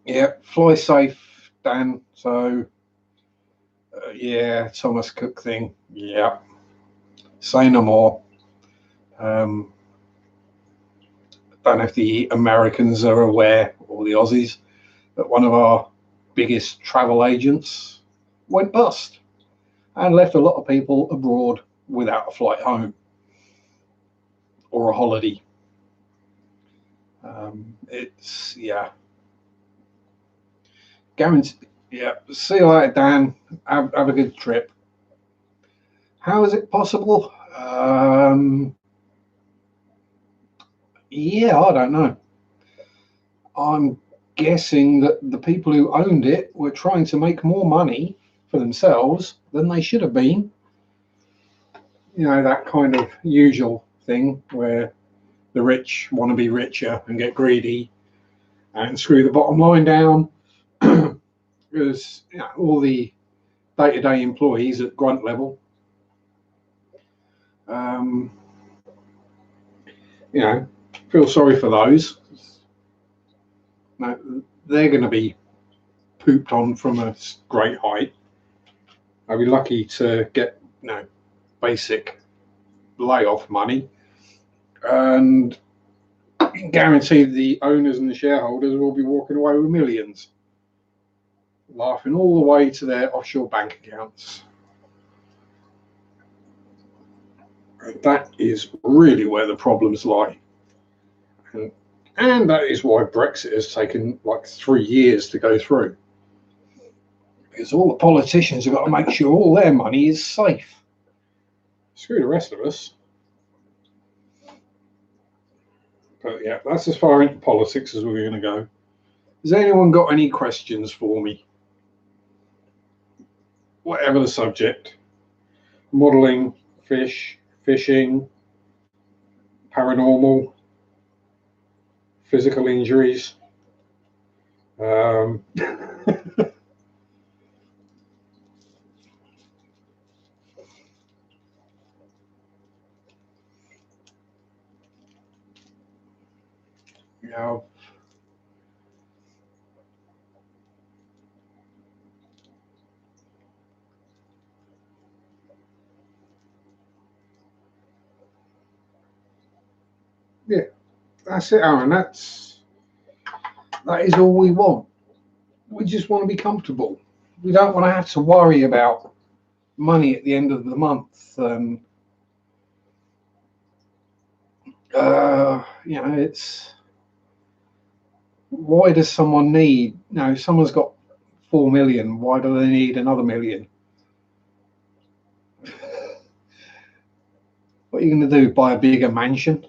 yeah, fly safe, Dan. So, yeah, Thomas Cook thing. Yeah, say no more. Don't know if the Americans are aware, or the Aussies, that one of our biggest travel agents went bust and left a lot of people abroad without a flight home or a holiday. It's, yeah. Guaranteed. Yeah. See you later, Dan. Have a good trip. How is it possible? Yeah, I don't know. I'm guessing that the people who owned it were trying to make more money for themselves than they should have been. You know, that kind of usual thing where the rich want to be richer and get greedy and screw the bottom line down. Because, you know, all the day-to-day employees at grunt level, you know, feel sorry for those. Now, they're going to be pooped on from a great height. I'll be lucky to get basic layoff money, and you can guarantee the owners and the shareholders will be walking away with millions, laughing all the way to their offshore bank accounts. And that is really where the problems lie. And that is why Brexit has taken like 3 years to go through. Because all the politicians have got to make sure all their money is safe. Screw the rest of us. But yeah, that's as far into politics as we're going to go. Has anyone got any questions for me? Whatever the subject. Modelling, fish, fishing, paranormal, physical injuries. Yeah. Yeah, that's it, Aaron. That is all we want. We just want to be comfortable. We don't want to have to worry about money at the end of the month. It's why does someone need? Someone's got 4 million. Why do they need another million? What are you going to do? Buy a bigger mansion?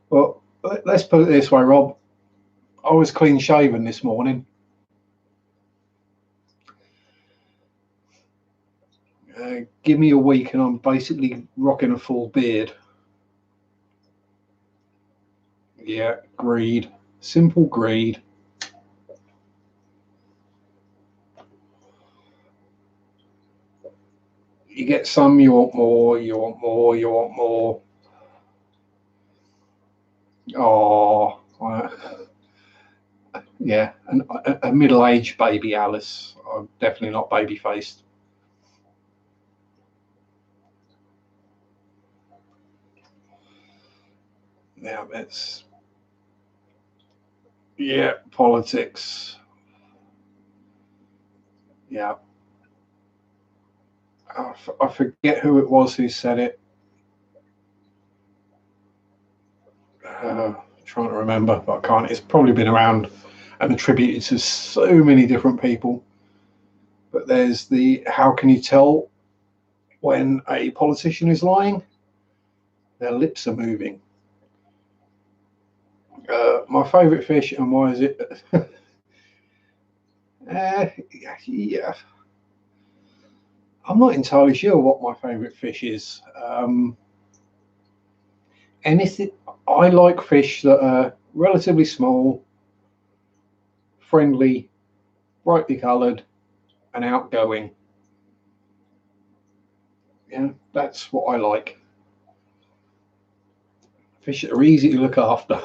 Well, let's put it this way, Rob. I was clean shaven this morning. Give me a week and I'm basically rocking a full beard. Yeah, greed. Simple greed. You get some, you want more, you want more, you want more. Oh, yeah, a middle-aged baby Alice. I'm definitely not baby-faced. Now it's politics. Yeah, I forget who it was who said it. Trying to remember, but I can't. It's probably been around and attributed to so many different people. But there's how can you tell when a politician is lying? Their lips are moving. My favourite fish, and why is it? Yeah, I'm not entirely sure what my favourite fish is. Anything. I like fish that are relatively small, friendly, brightly coloured, and outgoing. Yeah, that's what I like. Fish that are easy to look after.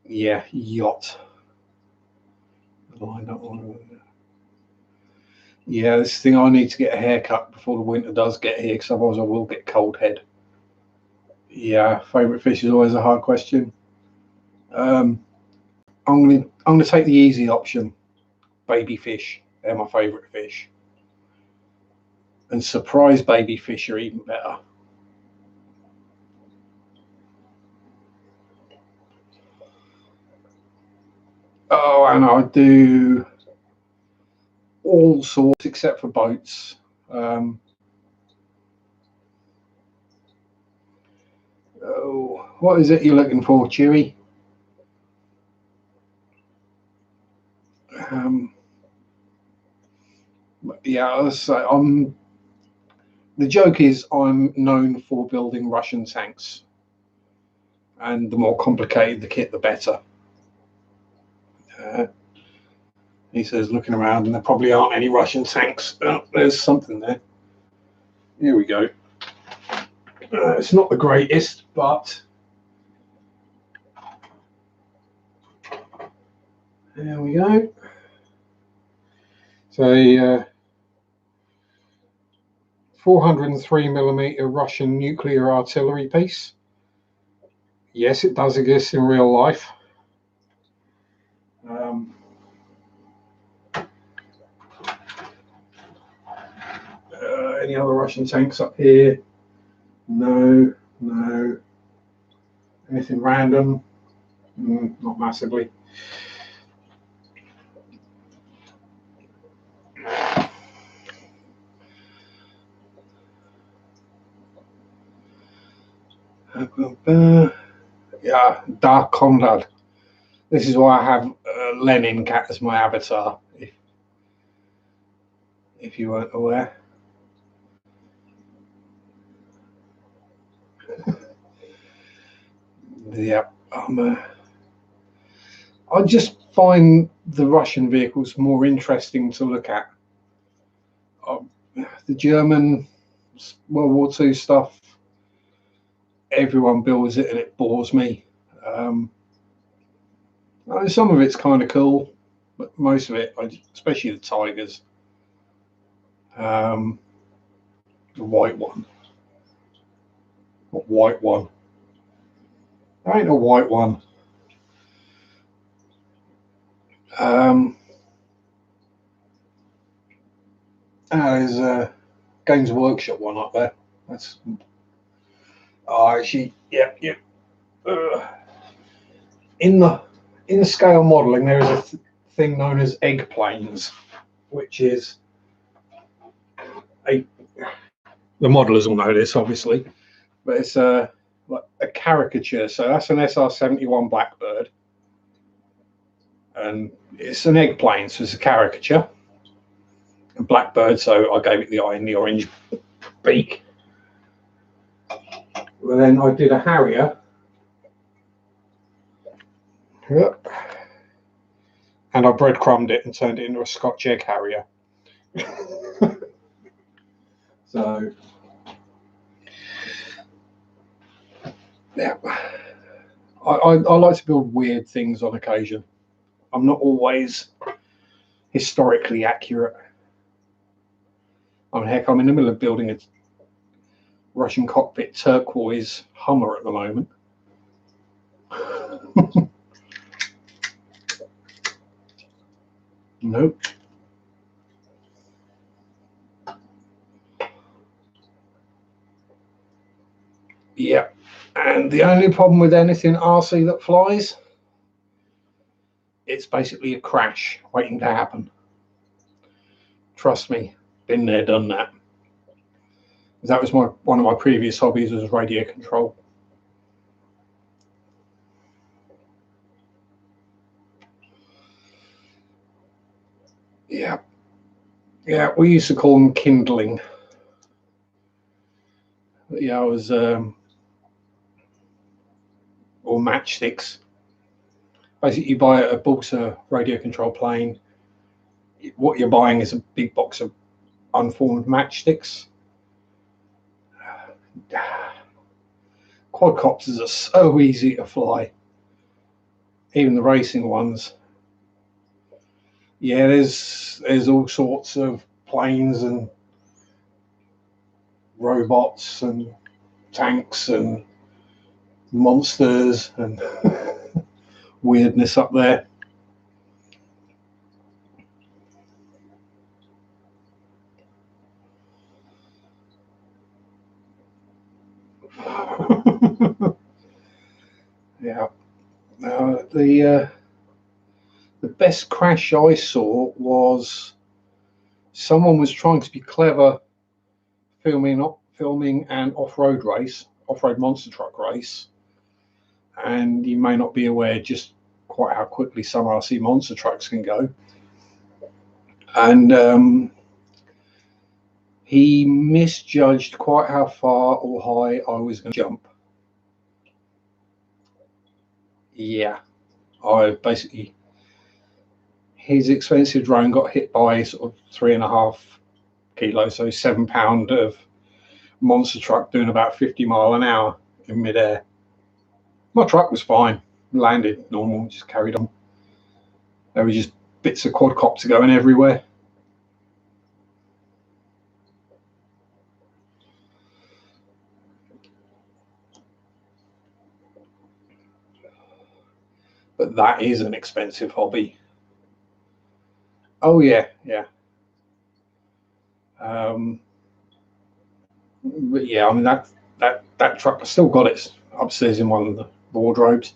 Yeah, yacht. Yeah, this thing, I need to get a haircut before the winter does get here, because otherwise I will get cold head. Yeah, favourite fish is always a hard question. I'm gonna take the easy option. Baby fish. They're my favourite fish. And surprise baby fish are even better. Oh, and I do all sorts except for boats. What is it you're looking for, Chewy? Yeah, so the joke is I'm known for building Russian tanks, and the more complicated the kit, the better. He says, looking around, and there probably aren't any Russian tanks. Oh, there's something there. Here we go. It's not the greatest, but There we go. So 403mm Russian nuclear artillery piece. Yes, it does exist in real life. Any other Russian tanks up here? No, no. Anything random? Not massively. Yeah, Dark Conrad. This is why I have Lenin Cat as my avatar, if you weren't aware. Yeah, I just find the Russian vehicles more interesting to look at. The German World War II stuff, everyone builds it and it bores me. Some of it's kind of cool, but most of it, especially the Tigers, the white one. What white one? There ain't a white one. There's a Games Workshop one up there. That's actually, yep. In the scale modelling, there is a thing known as egg planes, which is the modelers will know this obviously, but it's like a caricature. So that's an SR-71 Blackbird, and it's an egg plane, so it's a caricature. A Blackbird, so I gave it the eye and the orange beak. Well, then I did a Harrier. Yep. And I breadcrumbed it and turned it into a Scotch egg Harrier. So, yeah, I like to build weird things on occasion. I'm not always historically accurate. I mean, heck, I'm in the middle of building a Russian cockpit turquoise Hummer at the moment. Nope. Yeah, and the only problem with anything RC that flies, it's basically a crash waiting to happen. Trust me, been there, done that. That was one of my previous hobbies, was radio control. Yeah, we used to call them kindling. Yeah, I was or matchsticks. Basically, you buy a Balsa radio control plane. What you're buying is a big box of unformed matchsticks. Quadcopters are so easy to fly, even the racing ones. Yeah, there's all sorts of planes and robots and tanks and monsters and weirdness up there. Yeah. The best crash I saw was someone was trying to be clever filming an off-road monster truck race, and you may not be aware just quite how quickly some RC monster trucks can go. And he misjudged quite how far or high I was going to jump. Yeah, his expensive drone got hit by sort of 3.5 kilos, so 7 pound of monster truck doing about 50 miles an hour in midair. My truck was fine, landed normal, just carried on. There were just bits of quadcopter going everywhere. But that is an expensive hobby. Oh yeah, yeah. But yeah, I mean that truck, I still got it upstairs in one of the wardrobes,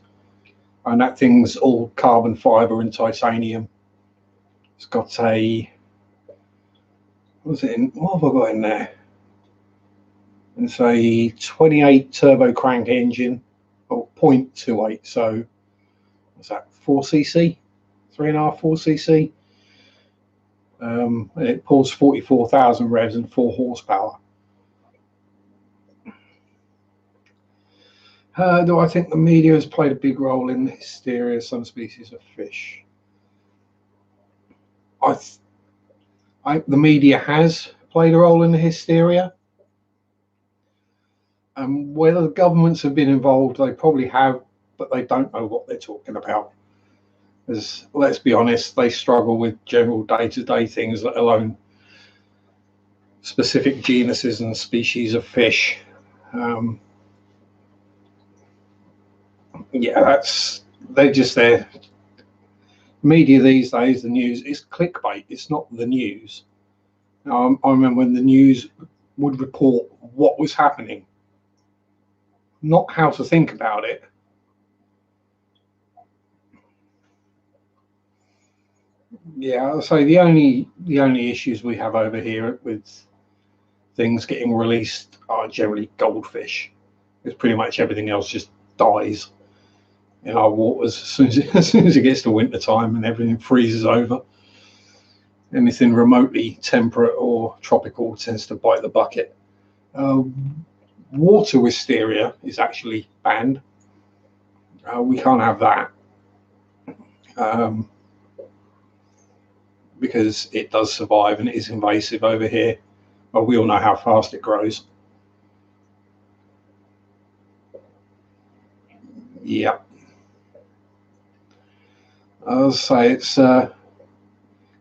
and that thing's all carbon fiber and titanium. It's got a what have I got in there? It's a 28 turbo crank engine, or 0.28. So what's that? 4cc, 3.5, 4cc. It pulls 44,000 revs and 4 horsepower. Do I think the media has played a big role in the hysteria of some species of fish? The media has played a role in the hysteria. Whether the governments have been involved, they probably have, but they don't know what they're talking about. Because let's be honest, they struggle with general day-to-day things, let alone specific genuses and species of fish. Yeah, they're just there. Media these days, the news is clickbait. It's not the news. I remember when the news would report what was happening, not how to think about it. Yeah, I'll say the only issues we have over here with things getting released are generally goldfish. Because pretty much everything else just dies in our waters as soon as it gets to winter time and everything freezes over. Anything remotely temperate or tropical tends to bite the bucket. Water wisteria is actually banned. We can't have that because it does survive and it is invasive over here. But we all know how fast it grows. Yeah. I'll say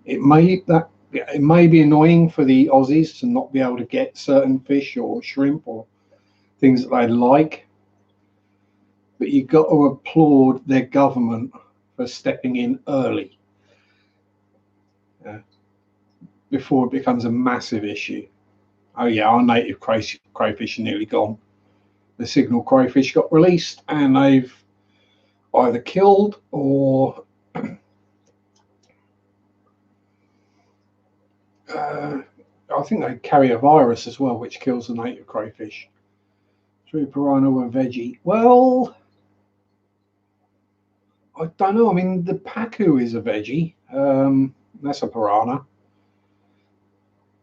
it may be annoying for the Aussies to not be able to get certain fish or shrimp or things that they like, but you've got to applaud their government for stepping in early before it becomes a massive issue. Oh yeah, our native crayfish are nearly gone. The signal crayfish got released and they've either killed or I think they carry a virus as well, which kills the native crayfish. True piranha were veggie. Well, I don't know. I mean, the pacu is a veggie. That's a piranha.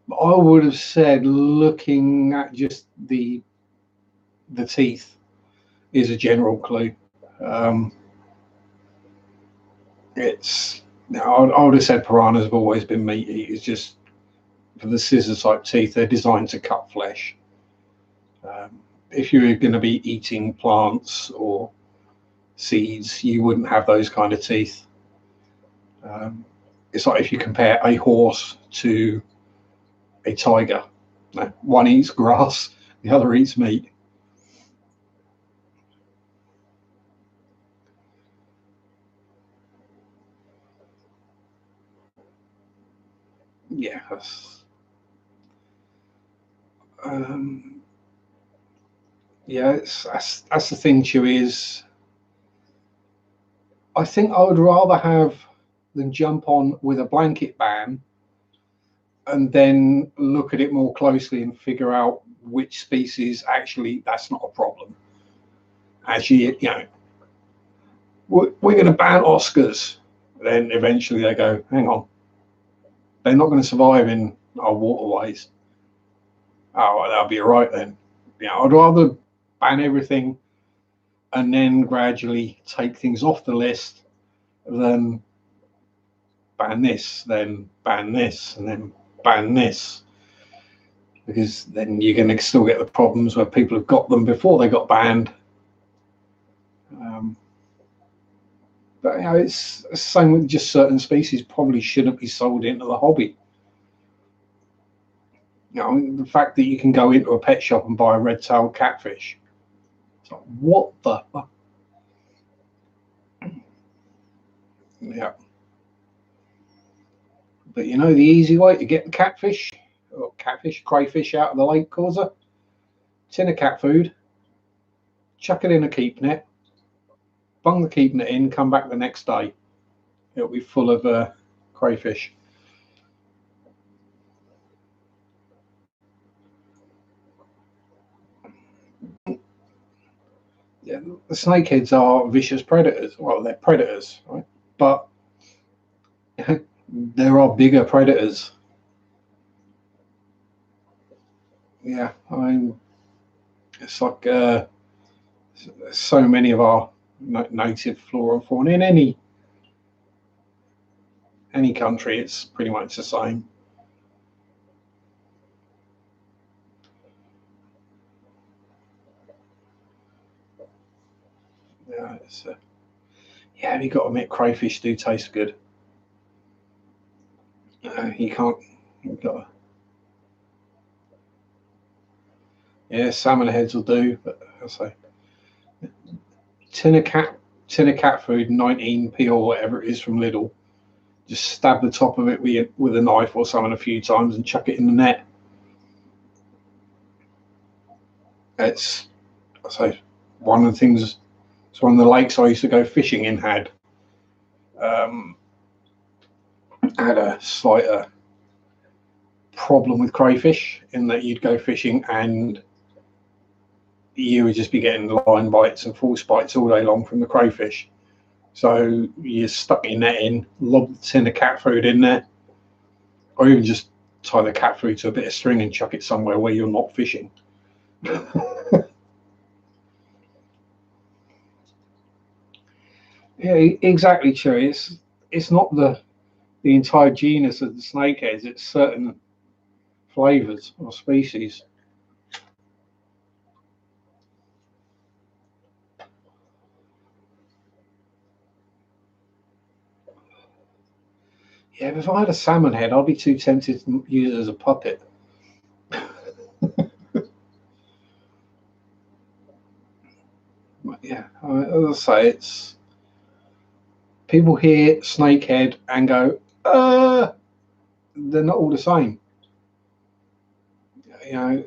But I would have said, looking at just the teeth, is a general clue. I would have said piranhas have always been meat eaters. Just for the scissor type teeth, they're designed to cut flesh. If you're going to be eating plants or seeds, you wouldn't have those kind of teeth. It's like if you compare a horse to a tiger. One eats grass, the other eats meat. Yeah, that's the thing, Chewy, is I think I would rather have than jump on with a blanket ban and then look at it more closely and figure out which species actually that's not a problem. Actually, we're going to ban Oscars. Then eventually they go, hang on, they're not going to survive in our waterways. Oh, well, that'll be all right then. I'd rather ban everything and then gradually take things off the list than ban this, then ban this, and then ban this. Because then you're going to still get the problems where people have got them before they got banned. But it's the same with just certain species probably shouldn't be sold into the hobby. The fact that you can go into a pet shop and buy a red-tailed catfish, it's like, what the fuck? Yeah. But the easy way to get the crayfish out of the lake causer? Tin of cat food, chuck it in a keep net, bung the keep net in, come back the next day. It'll be full of crayfish. Yeah, the snakeheads are vicious predators. Well, they're predators, right? But there are bigger predators. Yeah, I mean, it's like so many of our native flora and fauna in any country, it's pretty much the same. Yeah, you got to admit, crayfish do taste good. You can't. You've got to, yeah, salmon heads will do, but I'll say tin of cat food, 19p or whatever it is from Lidl. Just stab the top of it with a knife or something a few times and chuck it in the net. It's, I say, one of the things. It's one of the lakes I used to go fishing in had a slight problem with crayfish in that you'd go fishing and you would just be getting line bites and false bites all day long from the crayfish. So you stuck your net in, lob the tin of cat food in there, or even just tie the cat food to a bit of string and chuck it somewhere where you're not fishing. Yeah, exactly, Cherry. It's not the entire genus of the snakeheads. It's certain flavors or species. Yeah, if I had a salmon head, I'd be too tempted to use it as a puppet. But yeah, as I say, it's people hear snakehead and go, they're not all the same. You know,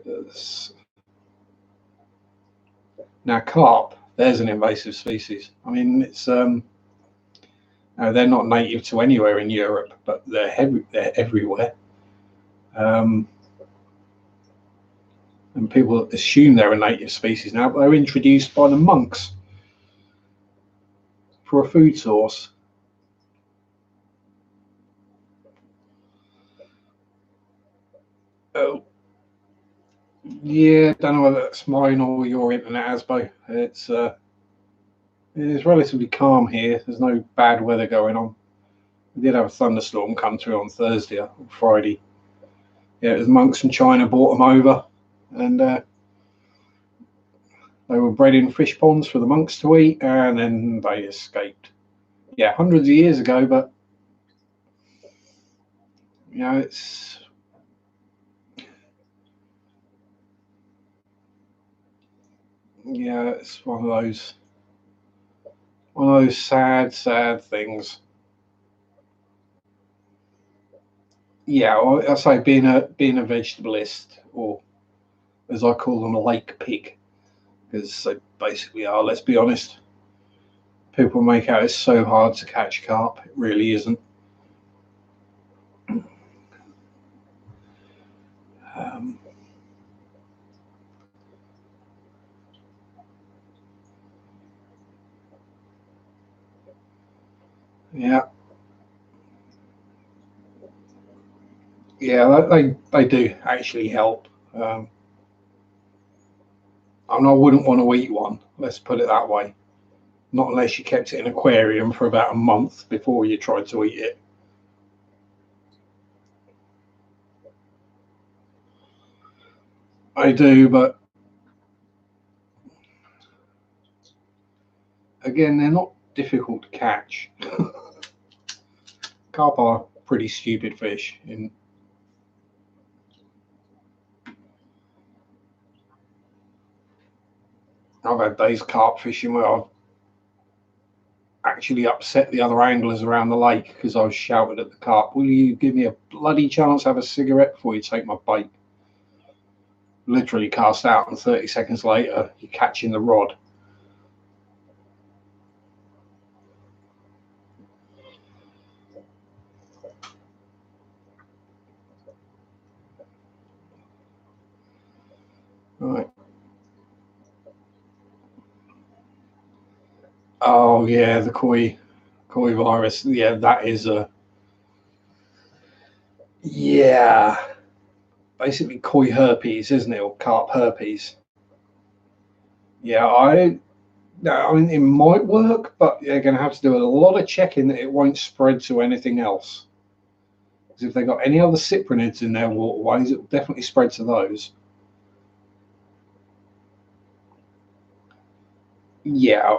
now carp, there's an invasive species. I mean, it's no, they're not native to anywhere in Europe, but they're everywhere. Um, and people assume they're a native species now, but they're introduced by the monks for a food source. Oh, yeah, don't know whether that's mine or your internet, Asbo. It's relatively calm here. There's no bad weather going on. We did have a thunderstorm come through on Thursday or Friday. Yeah, it was monks from China brought them over, and they were bred in fish ponds for the monks to eat, and then they escaped. Yeah, hundreds of years ago, but it's it's one of those sad things. Yeah, I say being a vegetalist, or as I call them, a lake pig, because they basically are. Let's be honest. People make out it's so hard to catch carp. It really isn't. Um, yeah, yeah, they do actually help. I mean, I wouldn't want to eat one. Let's put it that way. Not unless you kept it in an aquarium for about a month before you tried to eat it. I do, but again, they're not difficult to catch. Carp are pretty stupid fish. I've had days carp fishing where I've actually upset the other anglers around the lake because I was shouting at the carp, "Will you give me a bloody chance to have a cigarette before you take my bait?" Literally cast out, and 30 seconds later, you're catching the rod. Right. Oh yeah, the koi virus. Yeah, that is yeah, basically koi herpes, isn't it, or carp herpes? Yeah, I mean, it might work, but they're going to have to do a lot of checking that it won't spread to anything else. Because if they've got any other cyprinids in their waterways, it will definitely spread to those. Yeah,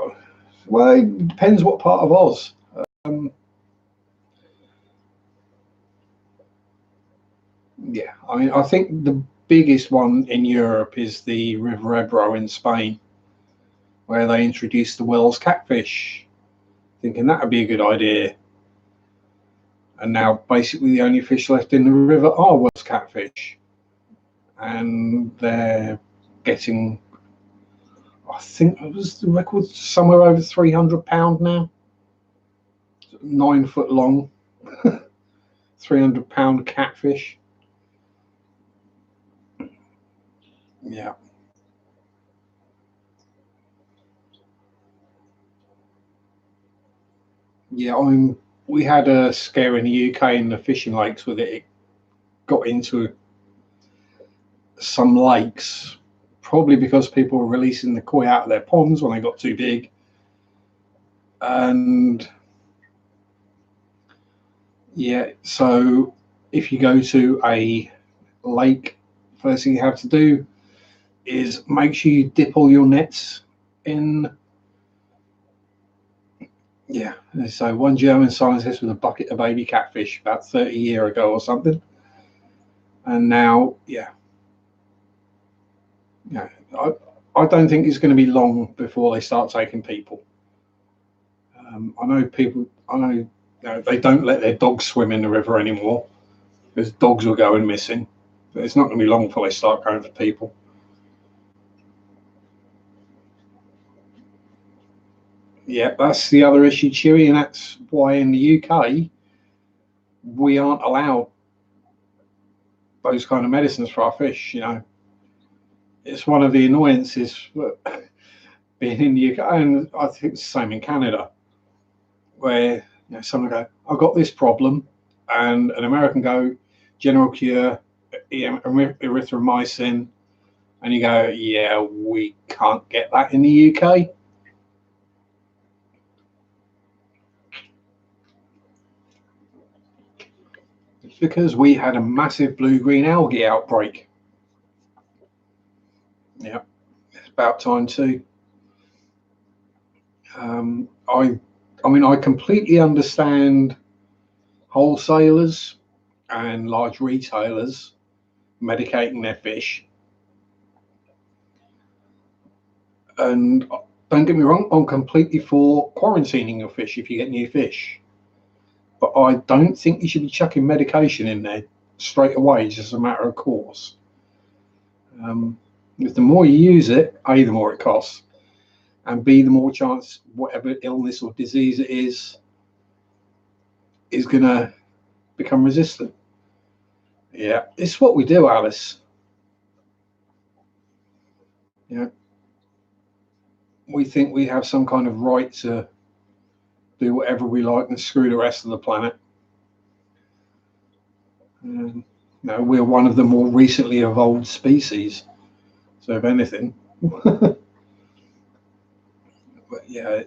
well, it depends what part of Oz. Yeah, I mean, I think the biggest one in Europe is the River Ebro in Spain, where they introduced the Wells catfish, thinking that would be a good idea. And now basically the only fish left in the river are Wells catfish. And they're getting, I think it was the record somewhere over £300 now. 9 foot long, £300 catfish. Yeah. Yeah, I mean, we had a scare in the UK in the fishing lakes with it. It got into some lakes, probably because people were releasing the koi out of their ponds when they got too big. And yeah, so if you go to a lake, first thing you have to do is make sure you dip all your nets in. Yeah, so one German scientist with a bucket of baby catfish about 30 years ago or something. And now, yeah, I don't think it's going to be long before they start taking people. I know they don't let their dogs swim in the river anymore because dogs were going missing. But it's not going to be long before they start going for people. Yeah, that's the other issue, Chewy, and that's why in the UK we aren't allowed those kind of medicines for our fish. It's one of the annoyances being in the UK, and I think it's the same in Canada, where someone go, "I've got this problem," and an American go, "General cure, erythromycin," and you go, "Yeah, we can't get that in the UK." It's because we had a massive blue-green algae outbreak. Yeah, it's about time too. I mean, I completely understand wholesalers and large retailers medicating their fish. And don't get me wrong, I'm completely for quarantining your fish if you get new fish. But I don't think you should be chucking medication in there straight away, just as a matter of course. If the more you use it, A, the more it costs, and B, the more chance whatever illness or disease it is going to become resistant. Yeah, it's what we do, Alice. We think we have some kind of right to do whatever we like and screw the rest of the planet. We're one of the more recently evolved species, so if anything. But yeah,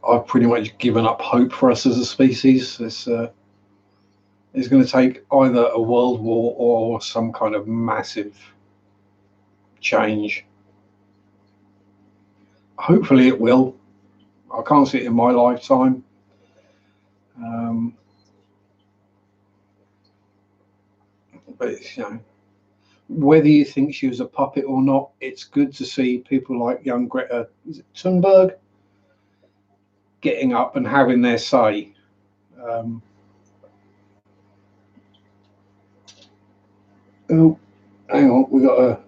I've pretty much given up hope for us as a species. It's going to take either a world war or some kind of massive change. Hopefully it will. I can't see it in my lifetime. But it's, you know, whether you think she was a puppet or not, it's good to see people like young Greta Thunberg getting up and having their say. Oh, hang on, we got a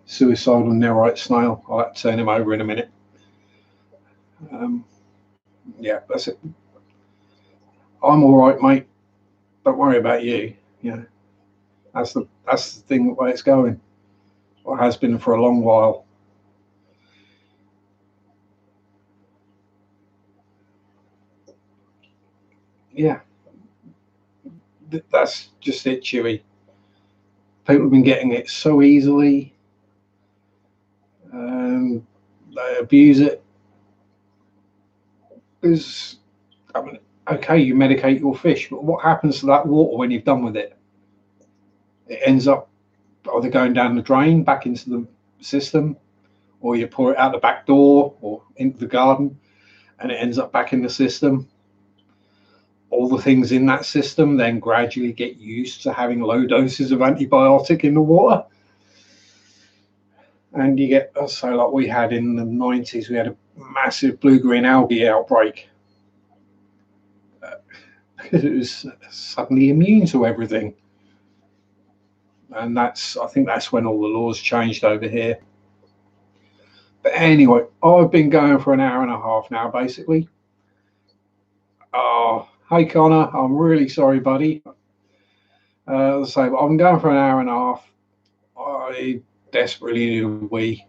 suicidal Nerite snail. I'll have to turn him over in a minute. Yeah, that's it. I'm all right, mate. Don't worry about you. Yeah, that's the thing, the way it's going. Well, it has been for a long while. Yeah, that's just it, Chewy. People have been getting it so easily. They abuse it. Because, I mean, okay, you medicate your fish, but what happens to that water when you've done with it? It ends up either going down the drain back into the system, or you pour it out the back door or into the garden, and it ends up back in the system. All the things in that system then gradually get used to having low doses of antibiotic in the water. And you get, so like we had in the 90s, we had a massive blue-green algae outbreak. Because it was suddenly immune to everything. And I think that's when all the laws changed over here. But anyway, I've been going for an hour and a half now, basically. Oh, hey Connor, I'm really sorry, buddy. I've been going for an hour and a half. I desperately need a wee.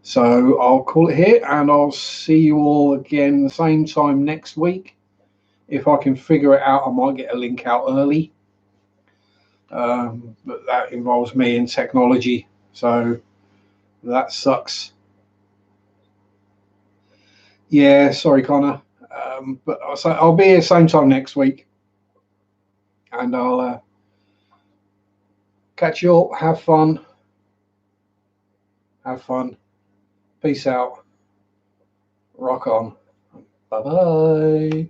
So I'll call it here, and I'll see you all again the same time next week. If I can figure it out, I might get a link out early. But that involves me in technology, so that sucks. Yeah, sorry, Connor. But I'll be here same time next week, and I'll catch you all. Have fun. Have fun. Peace out. Rock on. Bye bye.